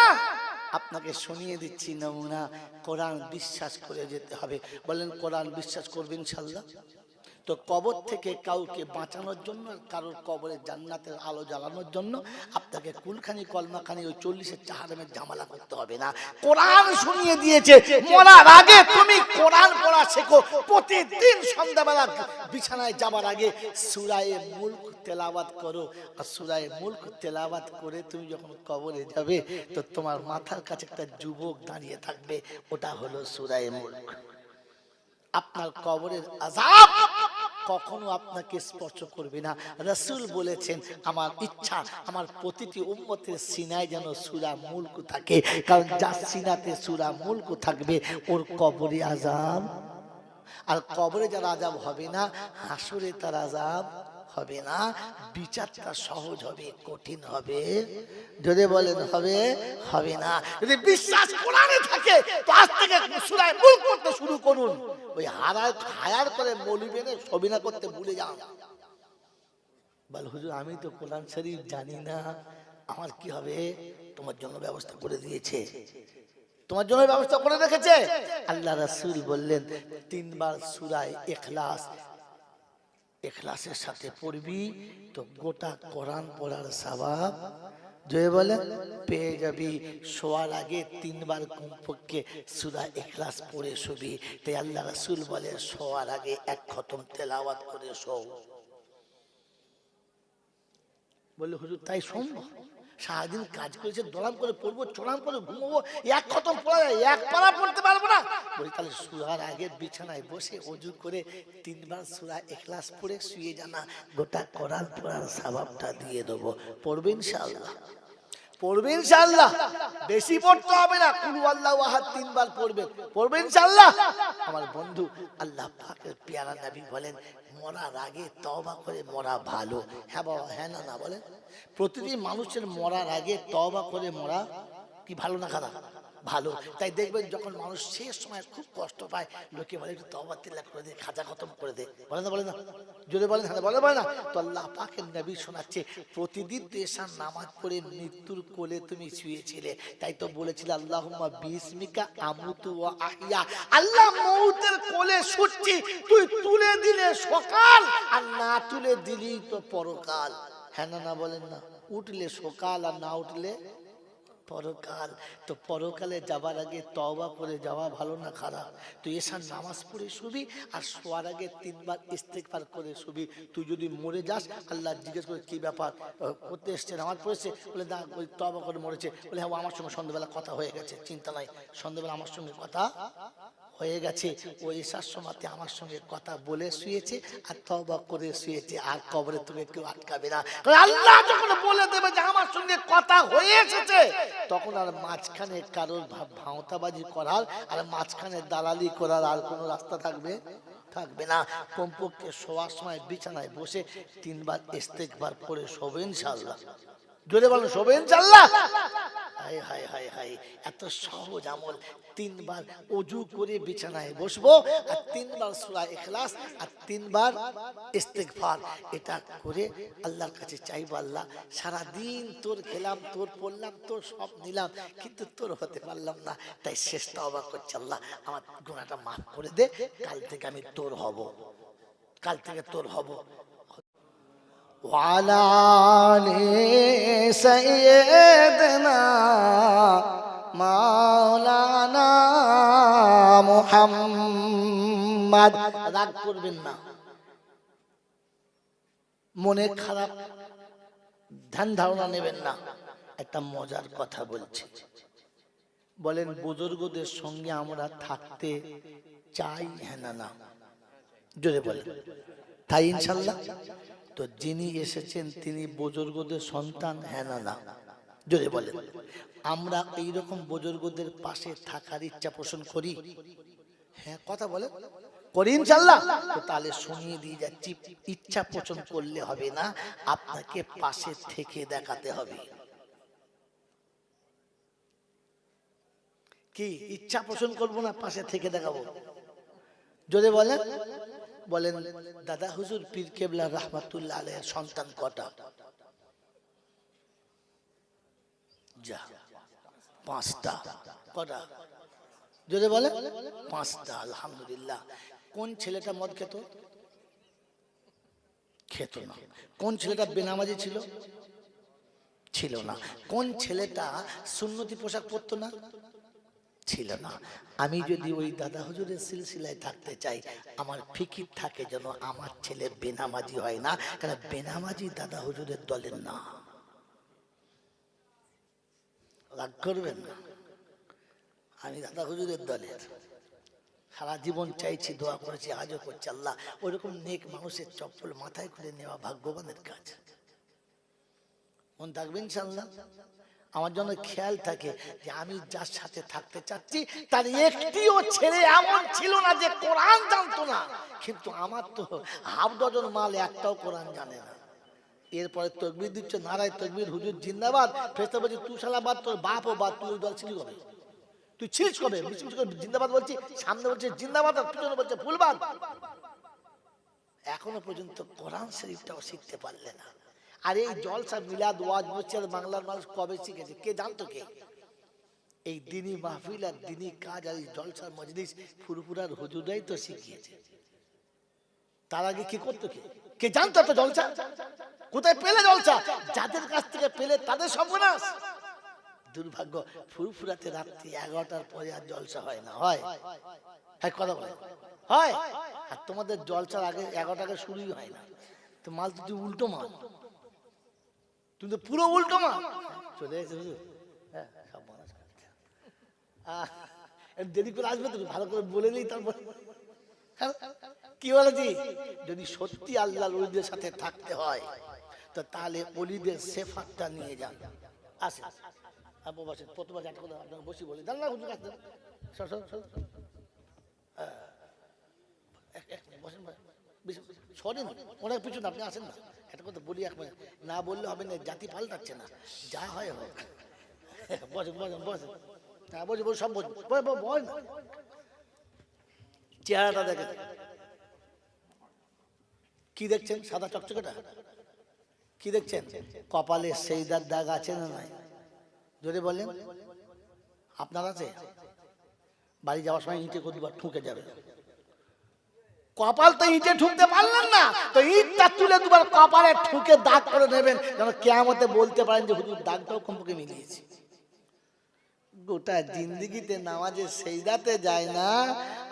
আপনাকে শুনিয়ে দিচ্ছি নমুনা। কোরআন বিশ্বাস করে যেতে হবে। বলেন কোরআন বিশ্বাস করবেন ইনশাআল্লাহ। তো কবর থেকে কাউকে বাঁচানোর জন্য, কারোর কবরে জান্নাতের আলো জ্বালানোর জন্য আপনাকে কুলখানি কলমাখানি ওই 40-এর চাহারামের ঝামেলা করতে হবে না। কোরআন শুনিয়ে দিয়েছে, মরার আগে তুমি কোরআন পড়া শেখো। প্রতিদিন সন্ধ্যাবেলা বিছানায় যাবার আগে সূরা মুলক তেলাওয়াত করো। আর সূরা মুলক তেলাওয়াত করে তুমি যখন কবরে যাবে, তো তোমার মাথার কাছে একটা যুবক দাঁড়িয়ে থাকবে, ওটা হলো সূরা মুলক। আপনার কবরের আযাব কখনো আপনাকে স্পর্শ করবে না। রাসূল বলেছেন, আমার ইচ্ছা আমার প্রতিটি উম্মতের সিনায় যেন সূরা মুলক থাকে, কারণ যার সিনাতে সূরা মুলক থাকবে ওর কবরে আযাব, আর কবরে যার আযাব হবে না, হাসরে তার আযাব হবে না। বিচারটা সহজ হবে, কঠিন হবে? যদি বলেন হবে, হবে না। যদি বিশ্বাস কোরআনে থাকে, তো আজ থেকে সূরা মুলক পড়তে শুরু করুন। ওই হায়ার করে মৌলবি সবিনা করতে ভুলে যান। বল হুজুর আমি তো কোরআন শরীফ জানি না, আমার কি হবে? তোমার জন্য ব্যবস্থা করে দিয়েছে, তোমার জন্য ব্যবস্থা করে রেখেছে। আল্লাহ রাসূল বললেন 3 বার সূরা ইখলাস, ইখলাসের সাথে পড়বি তো গোটা কোরআন পড়ার সওয়াব জয় বলে পেয়ে যাবি। শোয়ার আগে 3 বার কমপক্ষে সূরা ইখলাস পড়ে শুবি। তাই আল্লাহ রাসূল বলে শোয়ার আগে 1 খতম তেলাওয়াত করে শো। বলে হুজুর তাই সম্ভব? সারাদিন কাজ করেছে, দরাম করে পড়বো, চড়াম করে ঘুমাবো, 1 খতম পড়া যায়, 1 পারা পড়তে পারবো না? বলি তাহলে শোয়ার আগে বিছানায় বসে ওযু করে 3 বার সূরা ইখলাস পড়ে শুয়ে জানা, গোটা কোরআন পড়ার সওয়াবটা দিয়ে দেবো। পড়বে ইনশাআল্লাহ? পড়বে ইনশাআল্লাহ? বেশি পড়তে হবে না, কুল আল্লাহু আহাদ 3 বার পড়বে, পড়বে ইনশাআল্লাহ। আমার বন্ধু, আল্লাহ পাকের পেয়ারা নবী বলেন মরার আগে তওবা করে মরা ভালো। হ্যাঁ বাবা, হ্যাঁ না না বলেন? প্রতিটি মানুষের মরার আগে তওবা করে মরা কি ভালো না খারাপ? ভালো। তাই দেখবেন যখন মানুষ শেষ সময় খুব কষ্ট পায়, লোকে বলে একটু তওবা তিলাওয়াত করে দে, খাজা খতম করে দে, বলে না? বলে না? জোরে বলেন, হ্যাঁ বলে, বলে না? তো আল্লাহ পাকের নবী শোনাচ্ছে প্রতিদিন তো এশার নামাজ পড়ে মৃত্যুর কোলে তুমি শুয়েছিলে, তাই তো বলেছিল আল্লাহুম্মা বিসমিকা আমুতু ওয়া আহইয়া। আল্লাহ মউতের কোলে শুচ্ছি, তুই তুলে দিলে সকাল, আর না তুলে দিলি তো পরকাল। হ্যাঁ না না বলেন না? উঠলে সকাল আর না উঠলে পরকাল। তো পরকালে যাবার আগে তওবা করে যাওয়া ভালো না খারাপ? তুই এশার নামাজ পড়ে শুবি, আর শোয়ার আগে 3 বার ইস্তেগফার করে শুবি। তুই যদি মরে যাস, আল্লাহ জিজ্ঞেস করে কি ব্যাপার, করতে এসছে, নামাজ পড়েছে? বলে না, ওই তওবা করে মরেছে। বলে হ্যাঁ, আমার সঙ্গে সন্ধ্যাবেলা কথা হয়ে গেছে, চিন্তা নাই, সন্ধ্যাবেলা আমার সঙ্গে কথা হয়ে গেছে। ওই এসার সময়তে আমার সঙ্গে কথা বলে শুয়েছে আর তওবা করে শুয়েছে, আর কবরে তুমি কেউ আটকাবে না। কারণ আল্লাহ যখন বলে দেবে যে আমার সঙ্গে কথা হয়ে এসেছে, তখন আর মাঝখানে কারোর ভাঁওতাবাজি করার আর মাঝখানে দালালি করার আর কোনো রাস্তা থাকবে না। কমপক্ষে শোয়ার সময় বিছানায় বসে 3 বার ইস্তেগফার পড়ে শোবে ইনশাআল্লাহ। জোরে বলেন শোবে ইনশাআল্লাহ। হায় হায় হায় হায়, এত সহজ আমল। 3 বার ওযু করে বিছানায় বসবো আর 3 বার সূরা ইখলাস আর 3 বার ইস্তেগফার, এটা করে আল্লাহর কাছে চাইবো, আল্লাহ সারা দিন তোর খেলাম, তোর পড়লাম, তোর সব নিলাম, কিন্তু তোর হতে পারলাম না, তাই শেষ তওবা করছি, আল্লাহ আমার গুনাহটা মাফ করে দে, কাল থেকে আমি তোর হব, কাল থেকে তোর হব। وعلى آل سيدنا مولانا মুহাম্মদ। রাগ করবেন না, মনে খারাপ ধ্যান ধারণা নেবেন না। একটা মজার কথা বলছি, বলেন বুজুর্গদের সঙ্গে আমরা থাকতে চাই, হ্যাঁ না না? জোরে বলেন তাই ইনশাআল্লাহ। তো যিনি এসেছেন তিনি বুজুর্গদের সন্তান, হ্যাঁ না না? জোরে বলেন। আমরা এইরকম বুজুর্গদের পাশে থাকার ইচ্ছা পোষণ করি, হ্যাঁ কথা বলেন, করি ইনশাআল্লাহ। তো তাহলে শুনিয়ে দিয়ে যাচ্ছি, ইচ্ছা পোষণ করলে হবে না, আপনাকে পাশে থেকে দেখাতে হবে। কি ইচ্ছা পোষণ করবো না, পাশে থেকে দেখাবো? জোরে বলেন। বলেন দাদা হুজুর পীর কেবলা রাহমাতুল্লাহ আলাইহির সন্তান কটা? যা 5টা। কটা? জোরে বলেন। 5টা, আলহামদুলিল্লাহ। কোন ছেলেটা মদ খেত? খেত না। কোন ছেলেটা বেনামাজি ছিল? ছিল না। কোন ছেলেটা সুন্নতি পোশাক পরতো না? ছিল না। আমি যদি ওই দাদা হুজুরের সিলসিলায় থাকতে চাই, আমার ফিকির থাকে যেন আমার ছেলে বেনামাজি হয় না, কারণ বেনামাজি দাদা হুজুরের দলের না। রাগ করবেন না, আমি দাদা হুজুরের দলের। সারা জীবন চাইছি, দোয়া করেছি, আজও করছি, আল্লাহ ওইরকম নেক মানুষের চপ্পল মাথায় করে নেওয়া ভাগ্যবানের কাজ। মন থাকবে ইনশাআল্লাহ। আমার জন্য খেয়াল থাকে যে আমি যার সাথে থাকতে চাচ্ছি তার একটিও ছেলে এমন ছিল না যে কোরআন জানতো না, কিন্তু আমার তো হাফ ডজন মাল একটাও কোরআন জানে না। এরপরে তাকবীর দিচ্ছে, নারায়ে তাকবীর, হুজুর জিন্দাবাদ। ফেরেশতা বলছে তুই শালাবাদ, তোর বাপ ও বাদ, তুই দল ছিলি কবে? তুই ছিলিস কবে? জিন্দাবাদ বলছি, সামনে বলছে জিন্দাবাদ আর পিছনে বলছে ফুলবাদ। এখনো পর্যন্ত কোরআন শরীফটাও শিখতে পারলে না। আর এই জলসা মিলাদ ওয়াজ মসজিদ বাংলার মানুষ কবে শিখেছে? কে জানতো? কে? এই দিনী মাহফিল আর দিনী কাজ আর জলসার মজলিস ফুরফুরার হুজুরাই তো শিখিয়েছে। তার আগে কি করতো? কে জানতো এত জলসা? কোথায় পেলে জলসা? যাদের কাছ থেকে পেলে তাদের সর্বনাশ। দুর্ভাগ্য, ফুরফুরাতে রাত্রি 11টার পরে আর জলসা হয় না। হয়? হ্যাঁ কথা বলে হয়। আর তোমাদের জলসার আগে 11টা আগে শুরুই হয় না। তো মাল তো উল্টো মাল, তুমি তো পুরো উল্টো মাল। চলে এসেছে, হ্যাঁ সব মানুষ দেরি করে আসবে, তুমি ভালো করে বলে নেই। তারপর কি বলেছি, যদি সত্যি আল্লাহর ওলিদের সাথে থাকতে হয় তো তাহলে ওলিদের সিফাতটা নিয়ে যান। আসেন আপু বসেন, প্রথমে একটা কথা আপনাকে বসি বলি, জান না হুজুর আসেন, বসেন সরেন, ওনার পিছনে আপনি আসেন না। একটা কথা বলি, একবার না বললে হবে না, জাতি পাল্টাচ্ছে না, যা হয় হোক। বসেন বসেন বসেন, হ্যাঁ বসে বসে সব বসেন, বল না। চেহারাটা দেখেন, কি দেখছেন? সাদা চকচকেটা কি দেখছেন? কপালে সেইদার দাগ আছে না নাই? যদি বলেন আপনার আছে? বাড়ি যাওয়ার সময় ইঁটে কতবার ঠুকে যাবে। কপাল তো ইঁটে ঠুকতে পারলেন না, তো ইঁটটা তুলে দুবার কপালে ঠুকে দাগ করে নেবেন, যেন কিয়ামতে বলতে পারেন যে হুজুর দাগটাও কমপক্ষে মিলিয়েছি। গোটা জিন্দেগিতে নামাজে সেজদাতে যায় না,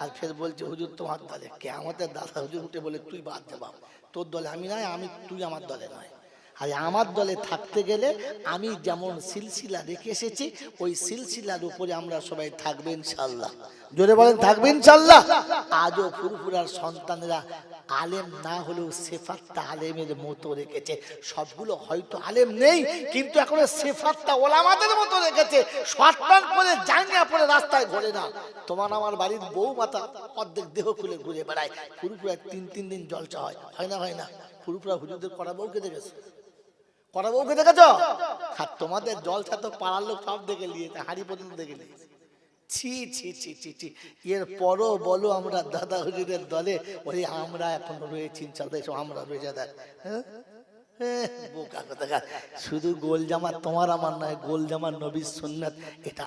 আর ফের বলছে হুজুর তোমার দলে। কিয়ামতে দাদা হুজুর উঠে বলে তুই বাদ দে বাপ, তোর দলে আমি নাই, আমি তুই আমার দলে নয়। আর আমার দলে থাকতে গেলে আমি যেমন সিলসিলা রেখে এসেছি ওই সিলসিলার উপরে আমরা সবাই থাকবে ইনশাআল্লাহ। জোরে বলেন থাকবে ইনশাআল্লাহ। আজও ফুরফুরার সন্তানেরা আলেম না হলেও সিফাতটা আলেমের মতো রেখেছে। সবগুলো হয়তো আলেম নেই, কিন্তু এখন সিফাতটা ওলামাদের মতো রেখেছে। শর্টকাট করে জাঙ্গিয়া পরে রাস্তায় ঘোরে না। তোমার আমার বাড়ির বউ মাতা অর্ধেক দেহ খুলে ঘুরে বেড়ায়। ফুরফুরায় ৩ দিন জলসা হয়, হয় না? হয় না? ফুরফুরা হুজুরদের করা বউকে দেখেছে? করা বউকে দেখেছ? আর তোমাদের জলসা তো পাড়ার লোক সব দেখে নিয়েছে, হাঁড়ি পর্যন্ত দেখে নিয়েছে। ছি ছি ছি ছি ছি। এর পরও বলো আমরা দাদা হুজুরের দলে, ওই আমরা এখন রয়েছি ইনশাআল্লাহ, আমরা রয়েছে। দেখ বোকা কথা, শুধু গোল জামা তোমার আমার নয়, গোল জামা নবীর সুন্নাত, এটা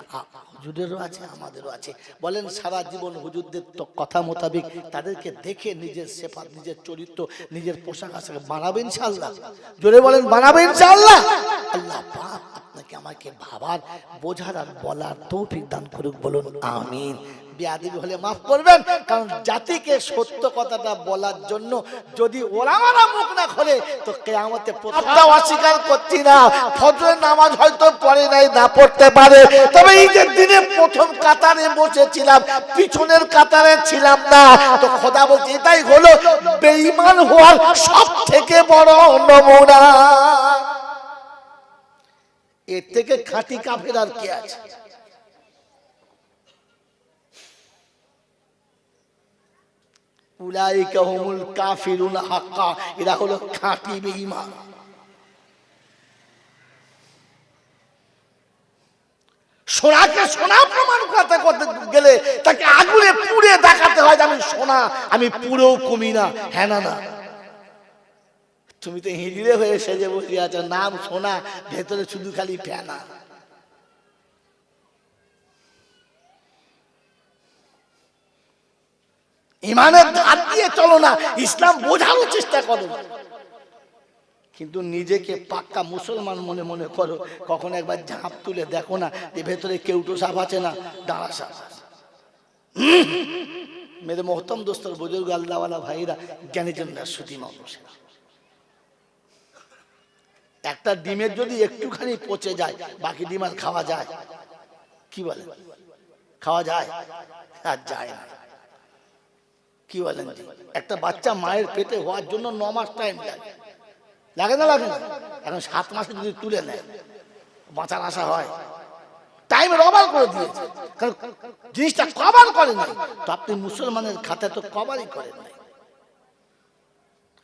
হুজুরেরও আছে আমাদেরও আছে। বলেন সারা জীবন হুজুরদের তো কথা মোতাবেক তাদেরকে দেখে নিজের সেফাত, নিজের চরিত্র, নিজের পোশাক আশাক বানাবে ইনশাআল্লাহ। জোরে বলেন বানাবে ইনশাআল্লাহ। আল্লাহ পাক আপনাকে আমাকে ভাবার, বোঝার আর বলার তৌফিক দান করুক, বলুন আমিন। বেয়াদবি হলে মাফ করবেন, কারণ জাতিকে সত্য কথাটা বলার জন্য যদি ওলামারা মুখ না খোলে তো কিয়ামতে প্রথমটা অস্বীকার করছি না, ফজরের নামাজ হয়তো পড়ে নাই, না পড়তে পারে, তবে ঈদের দিনে প্রথম কাতারে বসেছিলাম, পিছনের কাতারে ছিলাম না, তো খোদা বলছে এটাই হলো বেঈমান হওয়ার সবথেকে বড় নমুনা। এর থেকে খাঁটি কাফের আর কি আছে? উলাইকা হুমুল কাফিরুন হাক্কা, এরা হলো খাঁটি বেঈমান। সোনাকে সোনা প্রমাণ করতে করতে গেলে তাকে আগুনে পুড়ে দেখাতে হয় আমি সোনা, আমি পুরেও কমি না। হ্যাঁ না না, তুমি তো হিজড়ে হয়ে সেজে বসে আছো, নাম সোনা, ভেতরে শুধু খালি ফেনা। ইমানের ধার দিয়ে চলো না, ইসলাম বোঝানোর চেষ্টা করো, কিন্তু নিজেকে পাক্কা মুসলমান মনে মনে করো। কখন একবার ঝাঁপ তুলে দেখো না যে ভেতরে কেউটো সাপ আছে না, ডাঁড়া সাপ। মেরে মোহতম দোস্তর বুজুর্গ আল্লাহওয়ালা ভাইরা, জ্ঞানী জন্য সুতি মানুষেরা, একটা ডিমের যদি একটুখানি পচে যায়, বাকি ডিম আর খাওয়া যায়? কি বলে খাওয়া যায়? আর যায় না। কি বলেন? একটা বাচ্চা মায়ের পেটে হওয়ার জন্য 9 মাস টাইম লাগে, লাগে না? লাগে না? এখন 7 মাসে যদি তুলে নেয় বাঁচার আশা হয়? টাইম রবার করে দিয়েছে, কারণ জিনিসটা কভার করে নাই। তো আপনি মুসলমানের খাতায় তো কভারই করেন নাই,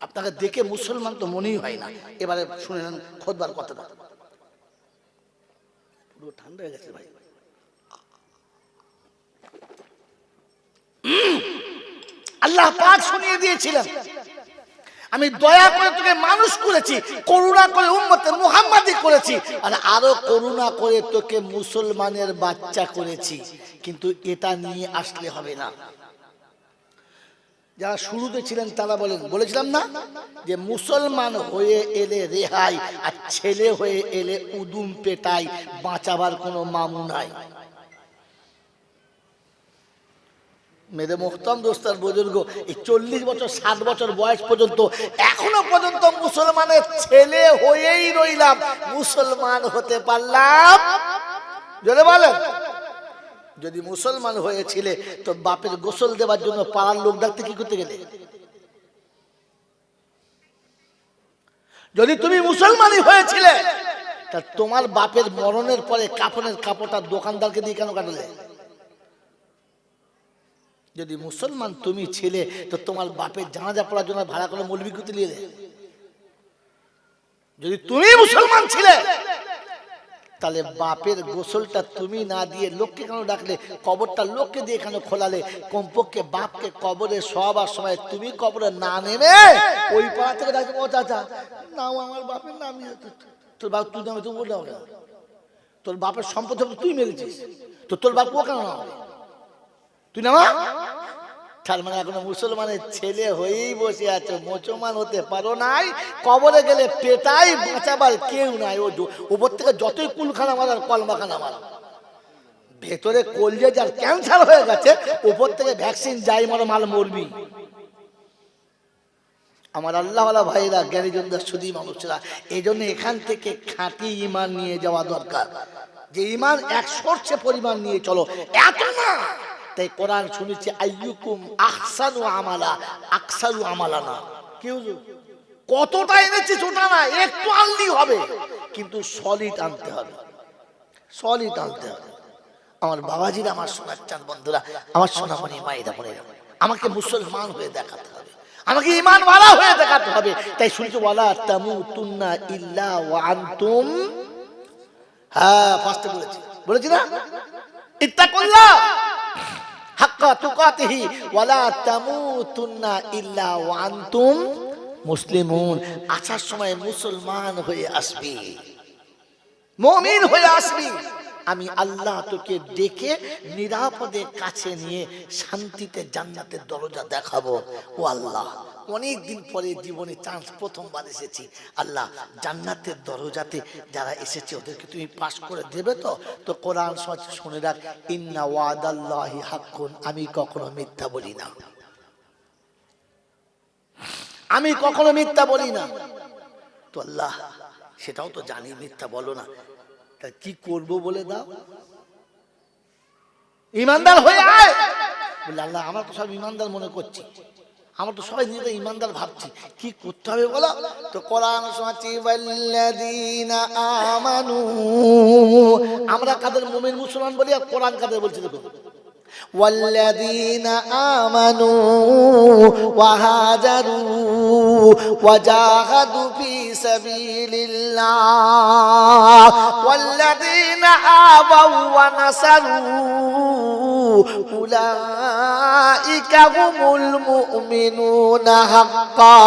আপনাকে দেখে মুসলমান তো মনেই হয় না। এবারে শুনে নেন খুতবার কথাটা, পুরো ঠান্ডা হয়ে গেছে ভাই। আল্লাহ পাক শুনিয়ে দিয়েছিলেন, আমি দয়া করে তোকে মানুষ করেছি, করুণা করে উম্মতে মুহাম্মাদি করেছি, আর আরো করুণা করে তোকে মুসলমানের বাচ্চা করেছি। কিন্তু এটা নিয়ে আসলে হবে না। যারা শুরুতে ছিলেন তারা বলেছিলাম না যে মুসলমান হয়ে এলে রেহাই, আর ছেলে হয়ে এলে উদুম পেটাই, বাঁচাবার কোনো মামু নাই। মেরে মোহতম দোস্তার বুজুর্গ, এই 40 বছর 60 বছর বয়স পর্যন্ত এখনো পর্যন্ত মুসলমানের ছেলে হয়েই রইলাম, মুসলমান হতে পারলাম? যদি বলেন, যদি মুসলমান হয়েছিলে তো বাপের গোসল দেওয়ার জন্য পাড়ার লোক ডাকতে কি করতে গেলে? যদি তুমি মুসলমানই হয়েছিলে তা তোমার বাপের মরণের পরে কাফনের কাপড়টা দোকানদারকে দিয়ে কেন কাটলে? যদি মুসলমান তুমি ছিলে তো তোমার বাপের জানাজা পড়ার জন্য ভাড়া করে মৌলবি কুতি নিয়ে দে। যদি তুমি মুসলমান ছিলে তাহলে বাপের গোসলটা তুমি না দিয়ে লোককে কেন ডাকলে? কবরটা লোককে দিয়ে কেন খোলালে? কমপক্ষে বাপকে কবরে শোয়াবার সময় তুমি কবরে না নেমে ওই পাড়া থেকে ডাকবে, ও চাচা নাও আমার বাপের নাম। তোর বাপ তুই নামে, তুই বলতে হবে, তোর বাপের সম্পদ তুই মেরেছিস, তো তোর বাপ ও কেন না হবে? তুই না? তার মানে এখনো মুসলমানের ছেলে হয়েই বসে আছো, মুসলমান হতে পারো নাই। কবরে গেলে পেটাই, বাঁচাবার কেউ নাই। ও উপর থেকে যতই কুলখানা মারার কলমাখানা মারা, ভেতরে কলজে যার ক্যান্সার হয়ে গেছে, উপর থেকে ভ্যাকসিন যাই মারো মাল মরবি। আমার আল্লাহওয়ালা ভাইরা, জ্ঞানীজনদের সুধী মানুষরা, এই জন্য এখান থেকে খাঁটি ইমান নিয়ে যাওয়া দরকার। যে ইমান 100 পরিমাণ নিয়ে চলো, এত না। তাই কোরআন শুনেছি আইয়ুকুম আহসানু আমালা, আকসারু আমালা না। কি হুজুর কতটা এনেছি ছোটা না, একটু আনলেই হবে, কিন্তু সলিড আনতে হবে, সলিড আনতে হবে। আমার বাবাজিরা, আমার সোনার চাঁদ বন্ধুরা, আমার সোনামণি মায়েরা বোনেরা, আমাকে মুসলমান হয়ে দেখাতে হবে, আমাকে ঈমান ওয়ালা হয়ে দেখাতে হবে। তাই শুনছি ওয়ালা তামুতুন্না ইল্লা ওয়া আনতুম, হ্যাঁ ফার্স্টে বলেছি না, ইত্তাকুল্লাহ হাক্কা তুকাতিহি ওয়ালা তামুতুন্না ইল্লা ওয়া আনতুম মুসলিমুন। আসার সময় মুসলমান হয়ে আসবি, মুমিন হয়ে আসবি। আমি আল্লাহ তোকে ডেকে নিরাপদে কাছে নিয়ে শান্তিতে জান্নাতের দরজা দেখাবো। ও আল্লাহ, অনেকদিন পরে জীবনে চান্স, প্রথমবার এসেছি। আল্লাহ, জান্নাতের দরজাতে যারা এসেছে ওদেরকে তুমি পাস করে দেবে তো? তো কোরআন শুনে রাখ, ইন্না ওয়াদাল্লাহি হাক্কুন, আমি কখনো মিথ্যা বলি না, আমি কখনো মিথ্যা বলি না। তো আল্লাহ সেটাও তো জানি মিথ্যা বলো না, তা কি করব বলে দাও। ইমানদার হয়ে আয় বলে, আল্লাহ আমরা তো সব ইমানদার মনে করছি, আমরা তো সবাই নিজেদের ইমানদার ভাবছি, কি করতে হবে বলো? তো কোরআন শোনাচ্ছি, ওয়াল্লাযীনা আমানু, আমরা কাদের মুমিন মুসলমান বলি, আর কোরআন কাদের বলছে দেখুন, والذين آمنوا وهاجروا وجاهدوا في سبيل الله والذين آووا ونصروا أولئك هم المؤمنون حقا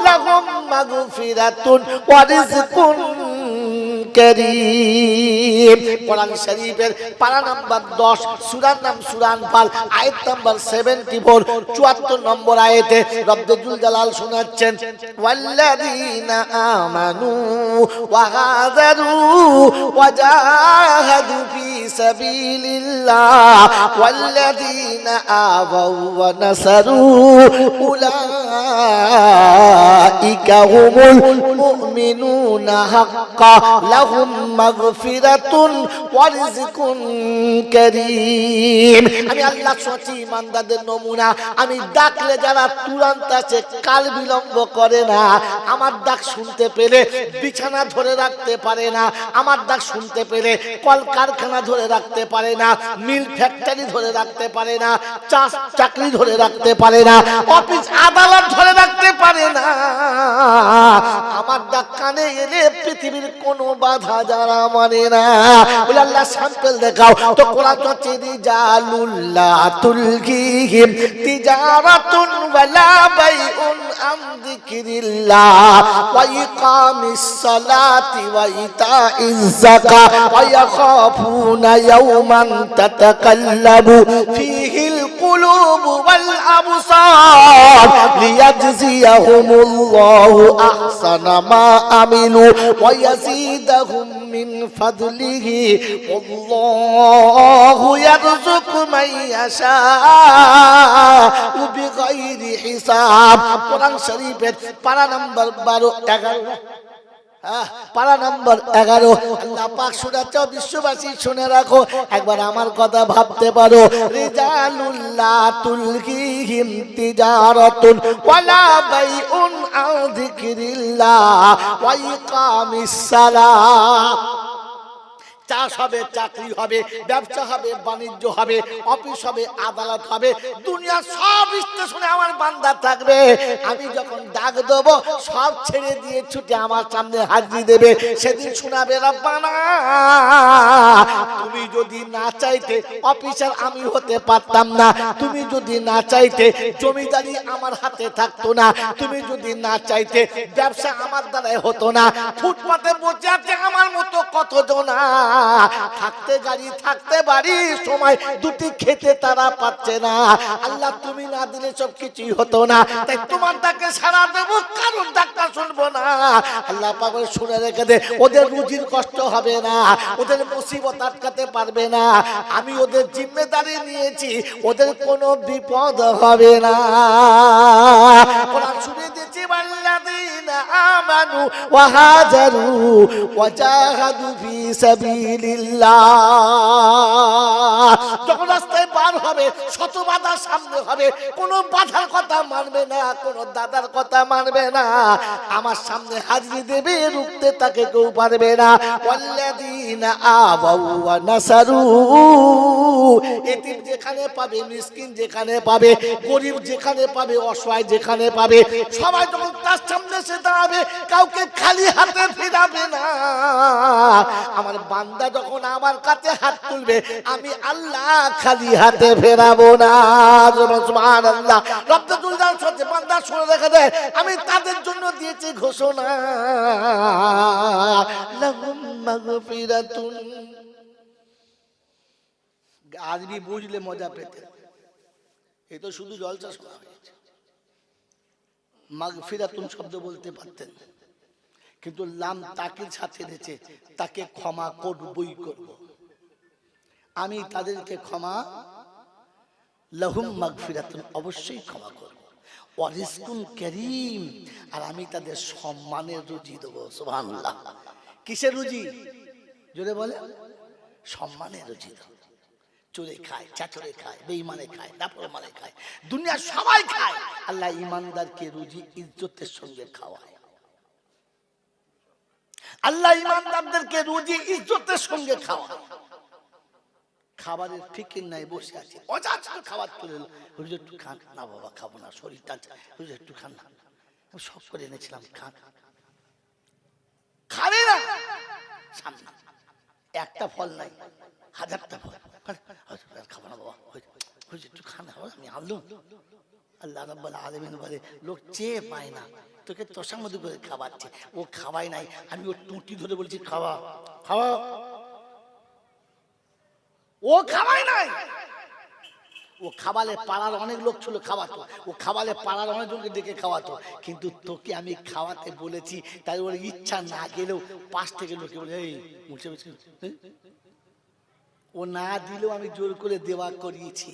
لهم مغفرة ورزق করিম। কোরআন শরীফের পারা নাম্বার 10, সূরার নাম সূরা আনফাল, আয়াত নাম্বার 74, 74 নম্বর আয়াতে রব্বুল জালাল শোনাচ্ছেন, ওয়াল্লাযীনা আমানু ওয়া হাজারু ওয়া জাহাদু ফি সাবিলিল্লাহ ওয়াল্লাযীনা আওয়াউ ওয়া নাসারু উলাইকা হুমুল মুমিনুনা হাক্কা লাহুম মাগফিরাতুন ওয়া রিজকুন কারীম। আমি আল্লাহ সচি ইমানদারদের নমুনা, আমি ডাকলে যারা তুরন্ত আছে, কাল বিলম্ব করে না। আমার ডাক শুনতে পেলে বিছানা ধরে রাখতে পারে না, আমার ডাক শুনতে পেলে কল কারখানা ধরে রাখতে পারে না, মিল ফ্যাক্টরি ধরে রাখতে পারে না, চাকরি ধরে রাখতে পারে না, অফিস আদালত ধরে রাখতে পারে না। আমার ডাক কানে এলে পৃথিবীর কোনো বাধা যারা মানে না। বলে আল্লাহ স্যাম্পল দেখাও তো। কোরআন হচ্ছে রিজালুল্লাহ তুলহিহিম তিজারাতুন ওয়ালা বাইউন আন যিকরিল্লাহ ওয়া ইকামিস সালাতি ওয়া ইতাইজ যাকাত ওয়া ইয়াখাফুনা ইয়াওমান তাতাকাল্লাবু ফীহিল কুলুবু ওয়াল আবসার লিয়াজজিয়াহুমুল্লাহু আহসানা মা আমিলু ওয়া ইয়াজিদাহুম মিন ফাদলিহি আল্লাহু ইয়ারযুকু মান ইয়াশাউ বিগাইরি হিসাব। কোরআন শরীফের পারা নাম্বার 12, 11, পারা নাম্বার 11 আল্লাহ পাক শোনাচ্ছে, বিশ্ববাসী শুনে রাখো, একবার আমার কথা ভাবতে পারো। রিজালুল্লাহ তুলহিহিম তিজারাতুন ওয়ালা বাইউন আন যিকরিল্লাহ ওয়া ইকামিস সালাহ। চাষ হবে, চাকরি হবে, ব্যবসা হবে, বাণিজ্য হবে, অফিস হবে, আদালত হবে, দুনিয়ার সব স্টেশনে আমার বান্দা থাকবে। আমি যখন ডাক দেবো সব ছেড়ে দিয়ে ছুটে আমার সামনে হাজির দেবে। সেদিন শোনাবে, রব্বানা তুমি যদি না চাইতে অফিসার আমি হতে পারতাম না, তুমি যদি না চাইতে জমিদারি আমার হাতে থাকতো না, তুমি যদি না চাইতে ব্যবসা আমার দ্বারাই হতো না। ফুটপাতে বসে আছে আমার মতো কতজন থাকতে গাড়ি থাকতে বাড়ি, সময় দুটি খেতে তারা পাচ্ছে না। আল্লাহ তুমি না দিলে সব কিছুই হতো না, তাই তোমার ডাকে সাড়া দেবো, কারোর ডাকটা শুনবো না। আল্লাহ পাক বলে শুনে রেখে দে, ওদের রুজির কষ্ট হবে না, ওদের মুসিবত আটকাতে পারবে না। আমি ওদের জিম্মেদারি নিয়েছি, ওদের কোনো বিপদ হবে না। কোরআন শুনে দিয়েছি, ওয়াল্লাযীনা আমানু ওয়া হাজারু ওয়া জাহাদু ফি সাবিলিল্লাহ। যখন রাস্তায় পার হবে, শত বাধার সামনে হবে, কোনো বাধার কথা মানবে না, কোনো দাদার কথা মানবে না, আমার সামনে হাজির দেবে, রুখতে তাকে কেউ পারবে না। ওয়াল্লাযীনা আওয়াউ ওয়া নাসারু, এতিম যেখানে পাবে, মিসকিন যেখানে পাবে, গরিব যেখানে পাবে, অসহায় যেখানে পাবে, সবাই যখন তার সামনে এসে দাঁড়াবে, কাউকে খালি হাতে ফিরাবে না। আমার বান্দা যখন আমার কাছে হাত তুলবে, আমি আল্লাহ খালি হাতে ফেরাবো না। সুবহানাল্লাহ। রব্বুল জালাল সত্যি বান্দা শুনে রেখে দেয়, আমি তাদের জন্য দিয়েছি ঘোষণা, লাহুম মাগফিরাতুন। আরবি বুঝলে মজা পেতে, এই তো শুধু জলসা শোনা হয়েছে। মাগফিরাতুন শব্দ বলতে পারতেন, কিন্তু লাম তাকির সাথে দিয়েছে, তাকে ক্ষমা করবই করব। আমি তাদেরকে ক্ষমা, লাহুম মাগফিরাতুন, অবশ্যই ক্ষমা করব, ওয়া রিজকুন কারীম, আর আমি তাদের সম্মানের রুজি দেবো। সুবহানাল্লাহ। কিসের রুজি? জোরে বলে, সম্মানের রুজি দেবো। চোরে খায়, চাচরে খায়, বেঈমানে খায়, নাফরমানে খায়, দুনিয়ার সবাই খায়, আল্লাহ ইমানদারকে রুজি ইজ্জতের সঙ্গে খাওয়ায়। আল্লাহ ইমানদারদেরকে রুজি ইজ্জতের সঙ্গে খাওয়ায়। খাবারের ফিকির নাই, বসে আছে, অজাচর খাবার তুলে এলো, হুজুর একটু খান। না বাবা খাবো না, শরীর টানছে। হুজুর একটু খান না, আমি সব করে এনেছিলাম, খান। খাবে না, সামনে একটা ফল নাই, হাজারটা ফল, খাবো না বাবা, হুজুর একটু খান, আমি আনলাম। আল্লাহ রাব্বুল আলামিন বলে, লোক চেয়ে পায় না, তোকে তোষামদি করে খাওয়াচ্ছে, ও খাওয়াই নাই, আমি ওর টুটি ধরে বলছি খাওয়া খাওয়া, ও খাওয়াই নাই। ও খাওয়ালে পাড়ার অনেক লোক ছিল খাওয়াতো, ও খাওয়ালে পাড়ার অনেকজনকে ডেকে খাওয়াতো, কিন্তু তোকে আমি খাওয়াতে বলেছি, তাই ওর ইচ্ছা না গেলেও পাশ থেকে লোকে বলে, এই মুছে বসে, ও না দিলেও আমি জোর করে দেওয়া করিয়েছি।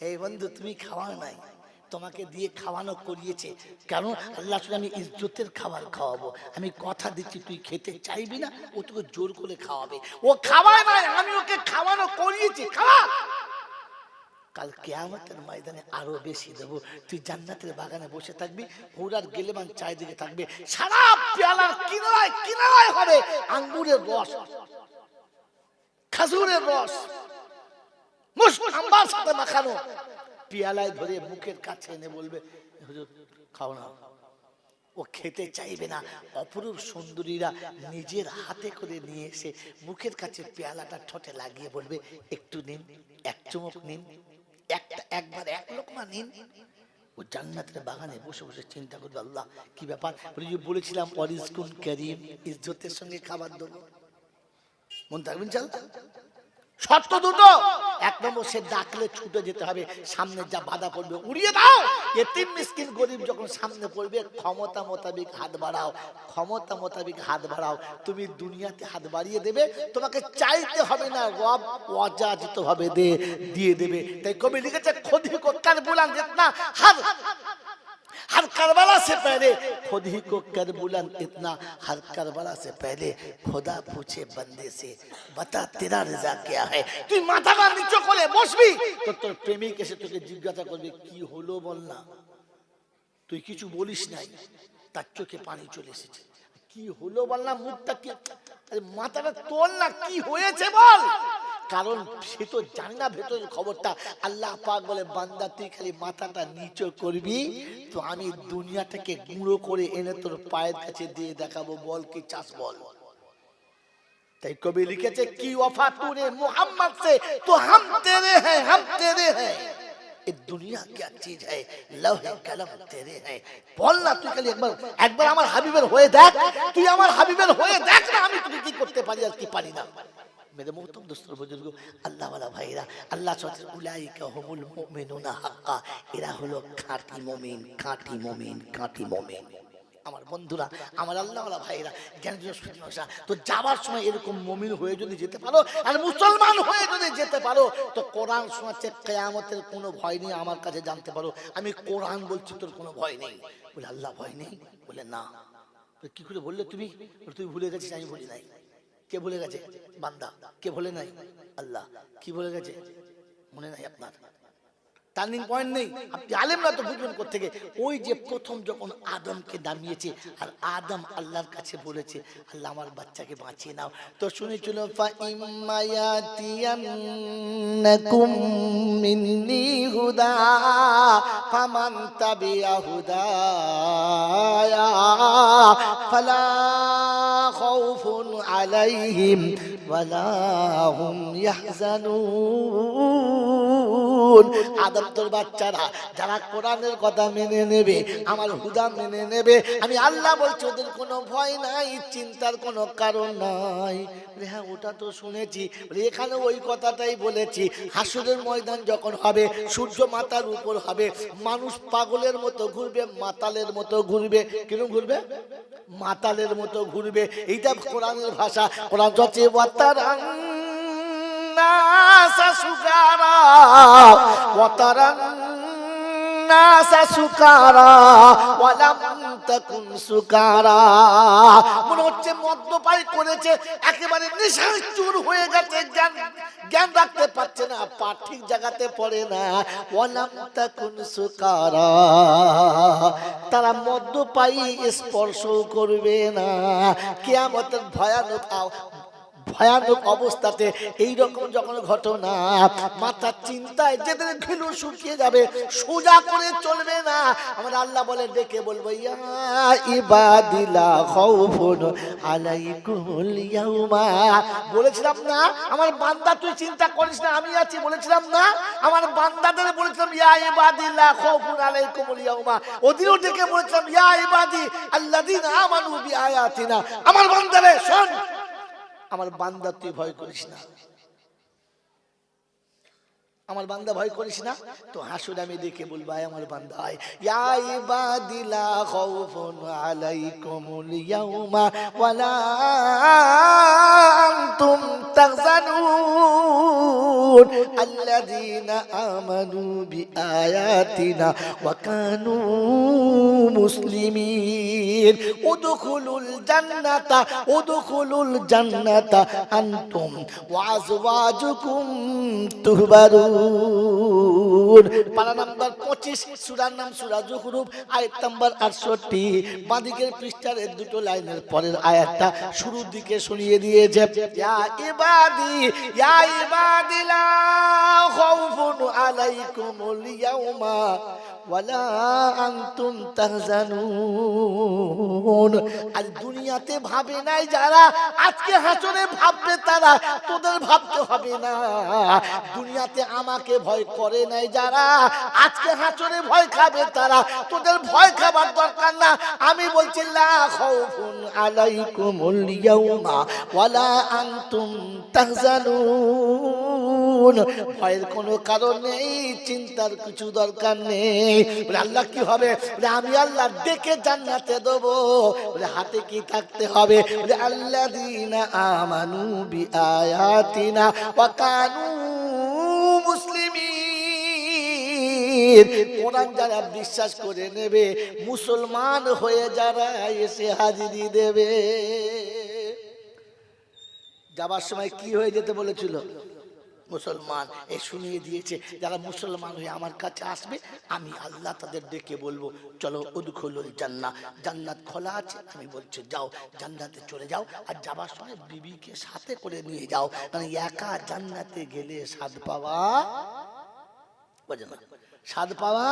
এই বন্ধু তুমি খাওয়া নাই, তোমাকে দিয়ে খাওয়ানো করিয়েছে, কারণ আল্লাহ শুনে আমি ইজ্জতের খাবার খাওয়াবো, আমি কথা দিচ্ছি, তুই খেতে চাইবি না, ও তোকে জোর করে খাওয়াবে। ও খাওয়ায় নাই, আমি ওকে খাওয়ানো করিয়েছি, খাওয়া। কাল কিয়ামতের ময়দানে আরো বেশি দেবো, তুই জান্নাতের বাগানে বসে থাকবি, হুরার গেলেমান চারিদিকে থাকবে, সারা পেয়ালার কিনারায় কিনারায় হবে আঙ্গুরের রস, খাজুরের রস, মুসআম্বার সাথে মাখানো, পিয়ালায় ধরে মুখের কাছে এনে বলবে, হুজুর খাও না। ও খেতে চাইবে না, অপরূপ সুন্দরীরা নিজের হাতে করে নিয়ে এসে মুখের কাছে পেয়ালাটা ঠোঁটে লাগিয়ে বলবে, একটু নিন, এক চুমুক নিন, একবার এক লোকমা নিন। ও জান্নাতের বাগানে বসে বসে চিন্তা করবে, আল্লাহ কি ব্যাপার, বলেছিলাম ওয়ারিজকুন কারীম, ইজ্জতের সঙ্গে খাবার দেবো। মন থাকবেন চাল। শর্ত দুটো, এক নম্বর সে ডাকলে ছুটে যেতে হবে, সামনে যা বাধা পড়বে উড়িয়ে দাও। এতিম মিসকিন গরিব যখন সামনে পড়বে, ক্ষমতা মোতাবেক হাত বাড়াও, ক্ষমতা মোতাবেক হাত বাড়াও। তুমি দুনিয়াতে হাত বাড়িয়ে দেবে, তোমাকে চাইতে হবে না, রব অযাচিত ভাবে দিয়ে দেবে। তাই কবি লিখেছে, খোদি কো কারবুলান জিতনা हर करबला से पहले खुद ही को कर बुलंद इतना, हर करबला से पहले खुदा पूछे बंदे से, बता तेरा रिजा क्या है। তুই মাথাটা নিচু করে বসবি, তো তোর প্রেমিক এসে তোকে জিজ্ঞাসা করবে, কি হলো বল না। তুই কিছু বলিস নাই, তার চোখে পানি চলে এসেছে, কি হলো বল না, মুখটা কি, আরে মাথাটা তোল না, কি হয়েছে বল। কারণ সে তো জানে না ভেতরের খবরটা। আল্লাহ পাক বলে, বান্দা তুই খালি মাথাটা নিচু করবি, তো আমি দুনিয়াটাকে গুঁড়ো করে এনে তোর পায়ের কাছে দিয়ে দেখাবো, বল কি চাস বল। তাই কবি লিখেছে, কি ওফা তুনে মোহাম্মদ से तो हम तेरे हैं, हम तेरे हैं, ये दुनिया क्या चीज है, लौहे कलम तेरे हैं। বল না, তুই খালি একবার আমার হাবিবের হয়ে দেখ, তুই আমার হাবিবের হয়ে দেখ না, আমি তোকে কি করতে পারি আর কি পারি না। मेरे मोहतरम दोस्तों बुजुर्गों अल्लाह वाला भाईरा अल्लाह कहते उलाइका हुमुल मुमिनुना हक्का এরা হলো খাঁটি মুমিন খাঁটি মুমিন খাঁটি মুমিন আমার বন্ধুরা আমার আল্লাহ ওয়ালা ভাইরা জ্ঞানীজন সুধী ভাষা তো যাবার সময় এরকম মুমিন হয়ে যদি যেতে পারো আর মুসলমান হয়ে যদি যেতে পারো তো কোরআন শোনাচ্ছে কিয়ামতের কোনো ভয় নেই আমার কাছে জানতে পারো আমি কোরআন বলছি তোর কোনো ভয় নেই বলে আল্লাহ ভয় নেই বলে না কি করে বললে তুমি তুই ভুলে গেছিস আমি বলি নাই কে ভুলে গেছে বান্দা কে ভুলে নাই আল্লাহ কি ভুলে গেছে মনে নাই আপনার টার্নিং পয়েন্ট নেই আপনি আলেম না তো বুঝবেন কোত্থেকে ওই যে প্রথম যখন আদমকে নামিয়েছে আর আদম আল্লাহর কাছে বলেছে আল্লাহ আমার বাচ্চাকে বাঁচিয়ে নাও তো শুনেছিল ফা ইম্মায়াতিয়ান্নাকুম মিন্নি হুদা ফামান তাবিআ হুদায়া ফালা খাউফুন আলাইহিম ওয়ালা হুম ইয়াহজানুন আদম তোর বাচ্চারা যারা কোরআনের কথা মেনে নেবে আমার হুদা মেনে নেবে আমি আল্লাহ বলছি ওদের কোনো ভয় নাই চিন্তার কোনো কারণ নাই হ্যাঁ ওটা তো শুনেছি এখানে ওই কথাটাই বলেছি হাসরের ময়দান যখন হবে সূর্য মাথার উপর হবে মানুষ পাগলের মতো ঘুরবে মাতালের মতো ঘুরবে কিরকম ঘুরবে মাতালের মতো ঘুরবে এইটা কোরআনের ভাষা কোরআন হচ্ছে ওয়াতারান নাসা সুকারা ওয়াতারান নাসা সুকারা ওয়ালাম তাকুন সুকারা মনে হচ্ছে মদ্যপান করেছে একেবারে নেশার চুর হয়ে গেছে জ্ঞান রাখতে পারছে না পা ঠিক জায়গাতে পড়ে না ওয়ালাম তাকুন সুকারা তারা মদ্যপাই স্পর্শ করবে না কিয়ামতের ভয়ানক অবস্থাতে এইরকম যখন ঘটনা মাথার চিন্তায় যেদিন ঘিলু শুকিয়ে যাবে সোজা করে চলবে না আমার আল্লাহ বলে ডেকে বলবো ইয়া ইবাদিলা খাউফুন আলাইকুমুল ইয়াউমা বলেছিলাম না আমার বান্দা তুই চিন্তা করিস না আমি আছি বলেছিলাম না আমার বান্দাদের বলেছিলাম ইয়া ইবাদিলা খাউফুন আলাইকুমুল ইয়াউমা ওদিনও ডেকে বলেছিলাম ইয়া ইবাদি আল্লাযিনা আমানু বিআয়াতিনা আমার বান্দারে শোন আমার বান্দা তুই ভয় করিস না আমার বান্দা ভয় করিস না তো হাসুর আমি দেখে বলবো আমার বান্দা ইয়া ইবাদিলা খাউফুন আলাইকুমুল ইয়াউমা ওয়ালা আনতুম তাহজানুন আল্লাযীনা আমানু বিআয়াতিনা ওয়া কানু মুসলিমিন উদখুলুল জান্নাতা আনতুম ওয়া আজওয়াজুকুম তুহবারুন পারা নাম্বার 25 সূরার নাম সূরা যুখরুফ আয়াত নাম্বার 68 বাঁদিকের পৃষ্ঠার এর দুটো লাইনের পরের আয়াতটা শুরুর দিকে শুনিয়ে দিয়েছে ইয়া ইবাদি লা খাউফুন আলাইকুমুল ইয়াউমা ওয়ালা আনতুম তাহজানুন আজ দুনিয়াতে ভাবে নাই যারা আজকে হাসরে ভাববে তারা তোদের ভাবতে হবে না দুনিয়াতে আমাকে ভয় করে নাই যারা আজকে হাসরে ভয় খাবে তারা তোদের ভয় খাবার দরকার না আমি বলছি লা খাউফুন আলাইকুমুল ইয়াউমা ওয়ালা আনতুম তাহজানুন ভয়ের কোনো কারণ নেই চিন্তার কিছু দরকার নেই বলে আল্লাহ কি হবে বলে আমি আল্লাহ ডেকে জান্নাতে দেব বলে হাতে কি থাকতে হবে বলে আল্লাযীনা আমানু বিআয়াতিনা ওয়া কানু মুসলিমিন কোরআন যারা বিশ্বাস করে নেবে মুসলমান হয়ে যারা এসে হাজিরি দেবে যাবার সময় কি হয়ে যেতে বলেছিল মুসলমান এই শুনিয়ে দিয়েছে যারা মুসলমান হয়ে আমার কাছে আসবে আমি আল্লাহ তাদের ডেকে বলবো চলো উদখুলুল জান্নাহ জান্নাত খোলা আছে আমি বলছি যাও জান্নাতে চলে যাও আর যাবার সময় বিবিকে সাথে করে নিয়ে যাও কারণ একা জান্নাতে গেলে স্বাদ পাওয়া স্বাদ পাওয়া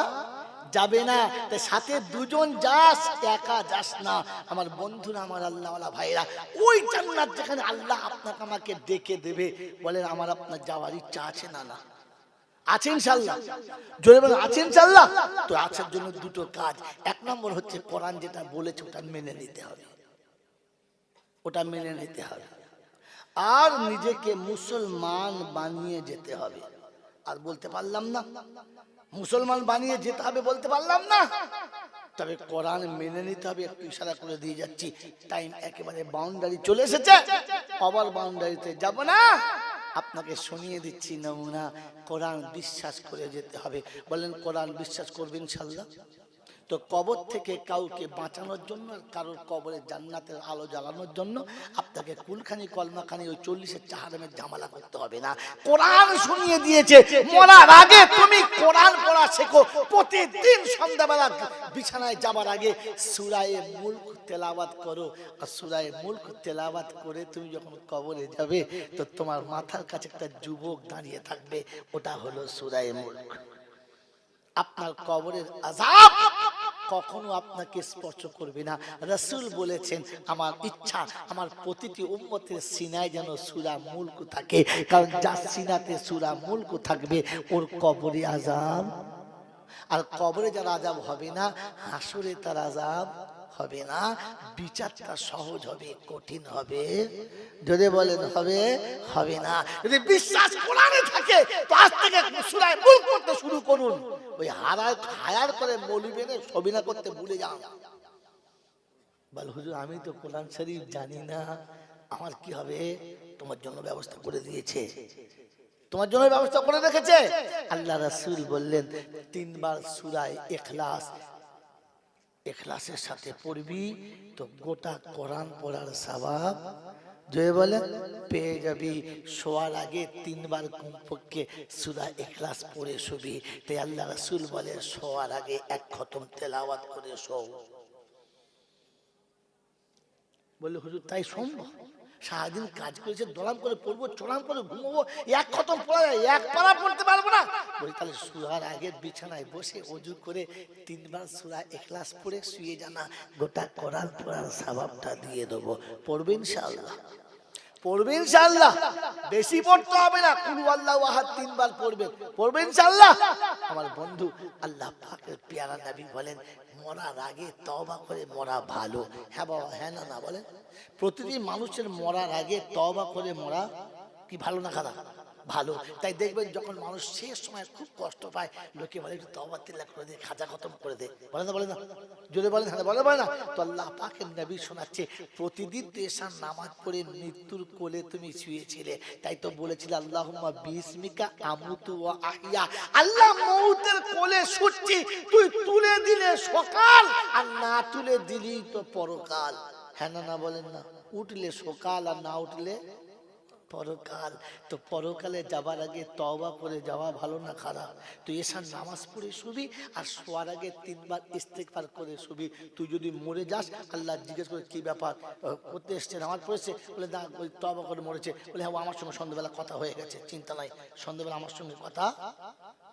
যাবে না তাই সাথে দুজন যাস একা যাস না আমার বন্ধুরা আমার আল্লাহওয়ালা ভাইরা ওই জান্নাত যেখানে আল্লাহ আপনাকে আমাকে ডেকে দেবে বলেন আমার আপনার যাওয়ার ইচ্ছা আছে না না আছে ইনশাআল্লাহ জোরে বলেন আছে ইনশাআল্লাহ তো আসার জন্য দুটো কাজ এক নম্বর হচ্ছে কোরআন যেটা বলেছে ওটা মেনে নিতে হবে ওটা মেনে নিতে হবে আর নিজেকে মুসলমান বানিয়ে যেতে হবে। আর বলতে পারলাম না মুসলমান বানিয়ে যেতে হবে, বলতে পারলাম না, তবে কোরআন মেনে নিতে হবে। একটু ইশারা করে দিয়ে যাচ্ছি, টাইম একেবারে বাউন্ডারি চলে এসেছে, ওভার বাউন্ডারিতে যাব না। আপনাকে শুনিয়ে দিচ্ছি নমুনা, কোরআন বিশ্বাস করে যেতে হবে। বলেন কোরআন বিশ্বাস করবেন ইনশাআল্লাহ? তো কবর থেকে কাউকে বাঁচানোর জন্য, কারোর কবরে জান্নাতের আলো জ্বালানোর জন্য আপনাকে কুলখানি কলমাখানি ওই 40-এর চাহারামের ঝামেলা করতে হবে না। কোরআন শুনিয়ে দিয়েছে, মরার আগে তুমি কোরআন পড়া শেখো। প্রতিদিন সন্ধ্যাবেলা বিছানায় যাবার আগে সূরা মুলক তেলাওয়াত করো। আর সূরা মুলক তেলাওয়াত করে তুমি যখন কবরে যাবে, তো তোমার মাথার কাছে একটা যুবক দাঁড়িয়ে থাকবে, ওটা হলো সূরা মুলক। আপনার কবরের আযাব কখনো আপনাকে স্পর্শ করবে না। রাসূল বলেছেন, আমার ইচ্ছা আমার প্রতিটি উম্মতের সিনায় যেন সূরা মুলক থাকে, কারণ যার সিনাতে সূরা মুলক থাকবে ওর কবরে আযাব, আর কবরে যার আযাব হবে না, হাসরে তার আযাব হবে না। বিচারটা সহজ হবে, কঠিন হবে? যদি বলেন হবে, হবে না। যদি বিশ্বাস কোরআনে থাকে তো আজ থেকে সূরা মুলক পড়তে শুরু করুন। ওই হায়ার করে মৌলবীদের সবিনা করতে ভুলে যান। বল হুজুর আমি তো কোরআন শরীফ জানি না, আমার কি হবে? তোমার জন্য ব্যবস্থা করে দিয়েছে, তোমার জন্য ব্যবস্থা করে রেখেছে। আল্লাহ রাসূল বললেন 3 বার সূরা ইখলাস, ইখলাসের সাথে পড়বি তো গোটা কোরআন পড়ার সওয়াব যে বলে পেয়ে যাবি। শোয়ার আগে 3 বার কমপক্ষে সূরা ইখলাস পড়ে শুবি। তাই আল্লাহ রাসূল বলে শোয়ার আগে 1 খতম তেলাওয়াত করে শো। বলে হুজুর তাই সম্ভব? সারাদিন কাজ করেছে, দলাম করে পড়বো, চড়াম করে ঘুমাবো, 1 খতম পড়া যায়, 1 পারা পড়তে পারবো না? বলি তাহলে শোয়ার আগে বিছানায় বসে ওযু করে 3 বার সূরা ইখলাস পড়ে শুয়ে জানা, গোটা কোরআন পড়ার সওয়াবটা দিয়ে দেবো। পড়বে ইনশাআল্লাহ? পড়বে ইনশাআল্লাহ? বেশি পড়তে হবে না, কুল আল্লাহু আহাদ 3 বার পড়বেন, পড়বে ইনশাআল্লাহ? আমার বন্ধু, আল্লাহ পাকের পেয়ারা নবী বলেন মরার আগে তওবা করে মরা ভালো। হ্যাঁ বাবা, হ্যাঁ না না বলেন? প্রতিটি মানুষের মরার আগে তওবা করে মরা কি ভালো না খারাপ? ভালো। তাই দেখবেন যখন মানুষ শেষ সময় খুব কষ্ট পায়, লোকে বলে একটু তওবা তিল্লাহ করে দে, খাজা খতম করে দে, বলে না বলে না? জোরে বলেন, হ্যাঁ বলে বলে না? তো আল্লাহ পাকের নবী শোনাচ্ছে প্রতিদিন তো এশার নামাজ পড়ে মৃত্যুর কোলে তুমি শুয়েছিলে, তাই তো বলেছিল আল্লাহুম্মা বিসমিকা আমুতু ওয়া আহইয়া। আল্লাহ মউতের কোলে শুচ্ছি, তুই তুলে দিলে সকাল আর না তুলে দিলি তো পরকাল। হ্যাঁ না না বলেন না? উঠলে সকাল আর না উঠলে পরকাল। তো পরকালে যাবার আগে তওবা করে যাওয়া ভালো না খারাপ? তুই এশার নামাজ পড়ে শুবি আর শোয়ার আগে 3 বার ইস্তেগফার করে শুবি। তুই যদি মরে যাস, আল্লাহ জিজ্ঞেস করে কি ব্যাপার, করতে এসছে, নামাজ পড়েছে? বলে না, ওই তওবা করে মরেছে। বলে হ্যাঁ, আমার সঙ্গে সন্ধ্যাবেলা কথা হয়ে গেছে। চিন্তা নাই, সন্ধ্যাবেলা আমার সঙ্গে কথা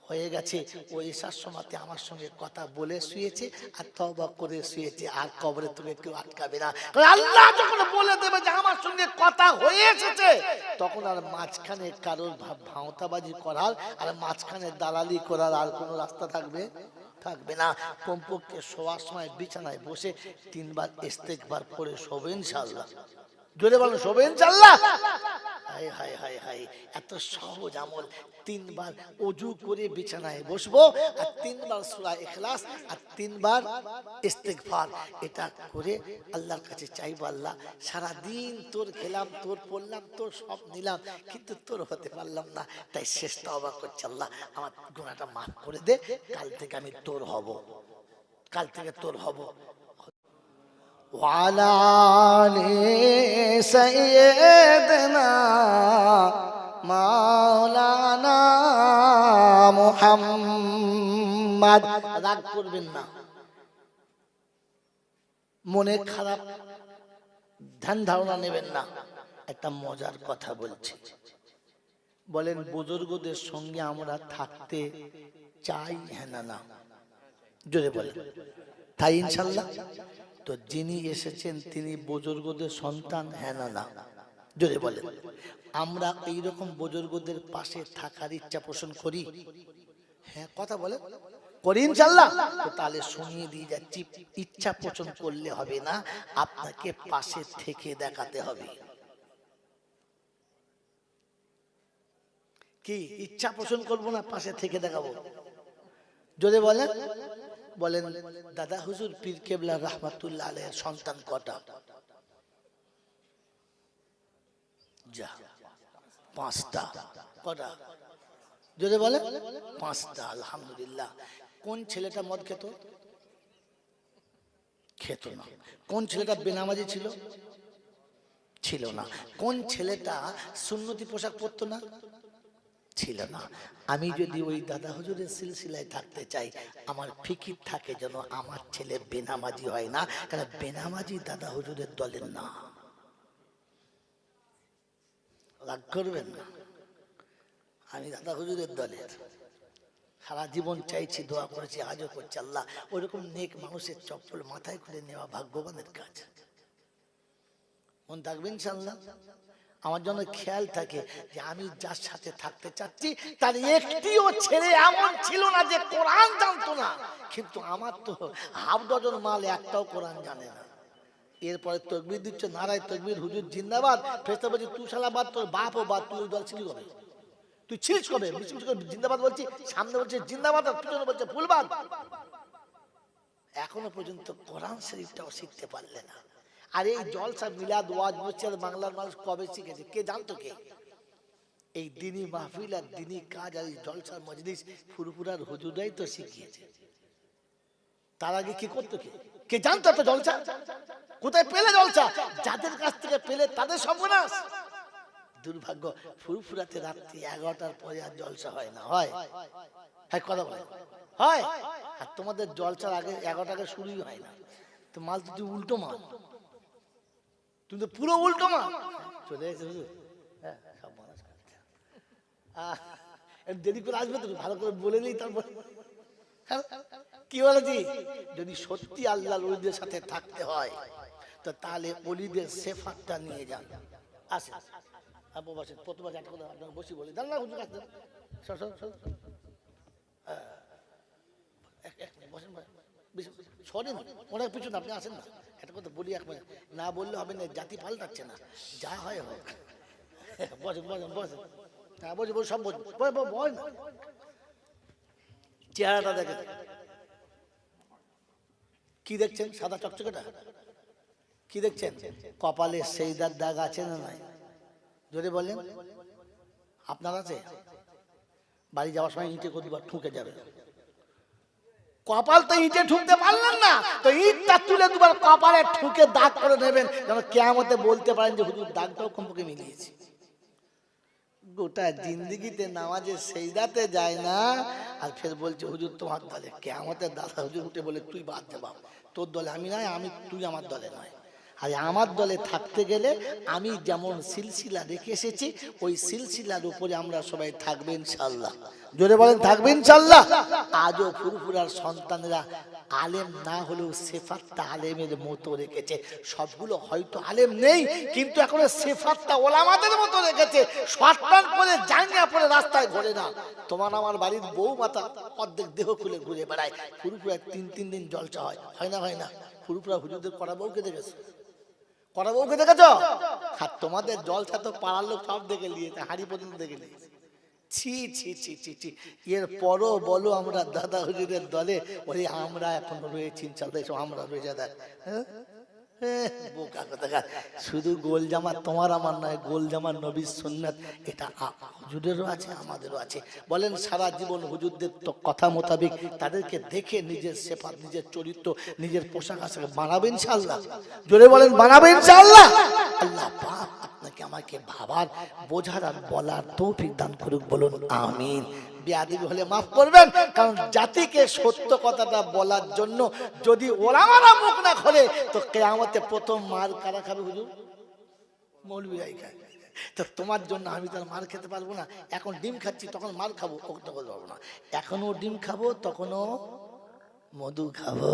হয়ে গেছে। ওই এশার সময়তে আমার সঙ্গে কথা বলে শুয়েছে আর তওবা করে শুয়েছে, আর কবরে তোকে কেউ আটকাবে না। কারণ আল্লাহ যখন বলে দেবে যে আমার সঙ্গে কথা হয়ে এসেছে, তখন আর মাঝখানে কারোর ভাঁওতাবাজি করার আর মাঝখানে দালালি করার আর কোনো রাস্তা থাকবে থাকবে না। কমপক্ষে শোয়ার সময় বিছানায় বসে 3 বার ইস্তেগফার পড়ে শোবে ইনশাআল্লাহ। জোরে বলেন শোবে ইনশাআল্লাহ? হায় হায় হায় হায়, এত সহজ আমল। 3 বার ওযু করে বিছানায় বসবো আর 3 বার সূরা ইখলাস আর 3 বার ইস্তেগফার, এটা করে আল্লাহর কাছে চাইবো, আল্লাহ সারা দিন তোর খেলাম, তোর পড়লাম, তোর সব নিলাম, কিন্তু তোর হতে পারলাম না, তাই শেষ তওবা করছি, আল্লাহ আমার গুনাহটা মাফ করে দে, কাল থেকে আমি তোর হব, কাল থেকে তোর হব। وعلى آل سيدنا মাওলানা মুহাম্মদ। রাগ করবেন না, মনে খারাপ ধ্যান ধারণা নেবেন না। একটা মজার কথা বলছি, বলেন বুজুর্গদের সঙ্গে আমরা থাকতে চাই, হ্যাঁ না না? জোরে বলেন তাই ইনশাআল্লাহ? তো যিনি এসেছেন তিনি বুজুর্গদের সন্তান, হ্যাঁ না না? জোরে বলেন। আমরা এইরকম বুজুর্গদের পাশে থাকার ইচ্ছা পোষণ করি, হ্যাঁ কথা বলে করি ইনশাআল্লাহ? তো তাহলে শুনিয়ে দিয়ে যাচ্ছি, ইচ্ছা পোষণ করলে হবে না, আপনাকে পাশে থেকে দেখাতে হবে। কি ইচ্ছা পোষণ করবো না, পাশে থেকে দেখাবো? যদি বলেন বলেন দাদা হুজুর পীর কেবলা রহমাতুল্লাহ আলাইহির সন্তান কটা? যা, 5টা। কটা? যদি বলে 5টা। আলহামদুলিল্লাহ। কোন ছেলেটা মদ খেত? খেত না। কোন ছেলেটা বেনামাজি ছিল? ছিল না। কোন ছেলেটা সুন্নতি পোশাক পরতো না? ছিল না। আমি যদি ওই দাদা হুজুরের সিলসিলায় থাকতে চাই, আমার ফিকির থাকে যেন আমার ছেলে বেনামাজি হয় না, কারণ বেনামাজি দাদা হুজুরের দলের না। রাগ করবেন না, আমি দাদা হুজুরের দলের। সারা জীবন চাইছি, দোয়া করেছি, আজও করছি। আল্লাহ ওইরকম নেক মানুষের চপ্পল মাথায় করে নেওয়া ভাগ্যবানের কাজ। মন থাকবে ইনশাআল্লাহ। আমার জন্য খেয়াল থাকে যে আমি যার সাথে থাকতে চাচ্ছি তার একটিও ছেলে এমন ছিল না যে কোরআন জানতো না, কিন্তু আমার তো হাফ ডজন মাল একটাও কোরআন জানে না। এরপরে তকবীর দিচ্ছে, নারায় তকবীর, হুজুর জিন্দাবাদ। ফেরেশতা বলছে তুই শালা বাদ, তোর বাপ ও বাদ, তুই ওই দল ছিলি কবে? তুই ছিলিস কবে? জিন্দাবাদ বলছি, সামনে বলছে জিন্দাবাদ, আর পিছনে বলছে ফুলবাদ। এখনো পর্যন্ত কোরআন শরীফটাও শিখতে পারলে না। আর এই জলসা মিলাদ ওয়াজ মসজিদ বাংলার মানুষ কবে শিখেছে? কে জানতো? কে? এই দিনী মাহফিল আর দিনী কাজ আর এই জলসার মজলিস ফুরফুরার হুজুরাই তো শিখিয়েছে। তার আগে কি করতো? কে কে জানতো তো জলসা? কোথায় পেলে জলসা? যাদের কাছ থেকে পেলে তাদের সর্বনাশ। দুর্ভাগ্য, ফুরফুরাতে রাত্রি 11টার পরে আর জলসা হয় না। হয়? হ্যাঁ, কথা বলে হয়। আর তোমাদের জলসার আগে 11টা আগে শুরুই হয় না। তো মাল তো তুই উল্টো মাল, তুমি তো পুরো উল্টো মাল। চলে এসে হুজুর, হ্যাঁ সব মানুষ দেরি করে আসবে তো, ভালো করে বলে নেই তারপর। কি বলেছি? যদি সত্যি আল্লাহর ওলিদের সাথে থাকতে হয় তো তাহলে ওলিদের সিফাতটা নিয়ে যান। আসেন আপু, বসেন। প্রথমবার একটা কথা আপনাকে বসি বলি, জান না হুজুর কাছে সরেন, অনেক পিছনে আপনি আসেন না। একটা কথা বলি, এক মিনিট না বললে হবে না, জাতি পাল্টাচ্ছে না, যা হয় হোক। বসেন বসেন বসেন, হ্যাঁ বসে বসে সব বল না। চেহারাটা দেখেন, কি দেখছেন? সাদা চকচকেটা কি দেখছেন? কপালে সেইদার দাগ আছে না নাই? যদি বলেন আপনার আছে? বাড়ি যাওয়ার সময় ইঁটে কতবার ঠুকে যাবে। কপাল তো ইঁটে ঠুকতে পারলেন না, তো ইঁটটা তুলে দুবার কপালে ঠুকে দাগ করে নেবেন, যেন কিয়ামতে বলতে পারেন যে হুজুর দাগটাও কমপক্ষে মিলিয়েছি। গোটা জিন্দিগিতে নামাজে সেইদাতে যায় না, আর ফের বলছে হুজুর তোমার দলে। কিয়ামতে দাদা হুজুর উঠে বলে তুই বাদ দে বাবা, তোর দলে আমি নাই, তুই আমার দলে নয়। আর আমার দলে থাকতে গেলে আমি যেমন সিলসিলা রেখে এসেছি ওই সিলসিলার উপরে আমরা সবাই থাকবে ইনশাআল্লাহ। জোরে বলেন থাকবে ইনশাআল্লাহ। আজও ফুরফুরার সন্তানেরা আলেম না হলেও সিফাতটা আলেমের মতো রেখেছে। সবগুলো হয়তো আলেম নেই, কিন্তু এখন সিফাতটা ওলামাদের মতো রেখেছে। শর্টকাট করে জাঙ্গিয়া পরে রাস্তায় ঘোরে না। তোমার আমার বাড়ির বউ মাতা অর্ধেক দেহ খুলে ঘুরে বেড়ায়। ফুরফুরায় 3 দিন জলসা হয়, হয় না? হয় না? ফুরফুরা হুজুরদের করা বউকে দেখেছে? করা বউকে দেখেছ? আর তোমাদের জলসা তো পাড়ার লোক সব দেখে নিয়েছে, হাড়ি পর্যন্ত দেখে নিয়েছে। ছি ছি ছি ছি ছি। এর পরও বলো আমরা দাদা হুজুরের দলে, ওই আমরা এখন রয়েছি ইনশাআল্লাহ, আমরা রয়েছে। দেখ বোকা কথা, শুধু গোল জামা তোমার আমার নয়, গোল জামা নবীর সুন্নাত, এটা হুজুরেরও আছে আমাদেরও আছে। বলেন সারা জীবন হুজুরদের তো কথা মোতাবেক তাদেরকে দেখে নিজের সিফাত, নিজের চরিত্র, নিজের পোশাক আশাক বানাবেন ইনশাআল্লাহ। জোরে বলেন বানাবেন ইনশাআল্লাহ। আল্লাহ পাক আপনাকে আমাকে ভাবার, বোঝার আর বলার তৌফিক দান করুক, বলুন আমিন। বেয়াদবি হলে মাফ করবেন, কারণ জাতিকে সত্য কথাটা বলার জন্য যদি ওলামারা মুখ না খোলে তো কিয়ামতে প্রথম মার কারা খাবে? হুজুর, মৌলবীরাই খায়। তো তোমার জন্য আমি তো মার খেতে পারবো না। এখন ডিম খাচ্ছি, তখন মার খাবো, তখন পারবো না। এখনো ডিম খাবো, তখনও মধু খাবো।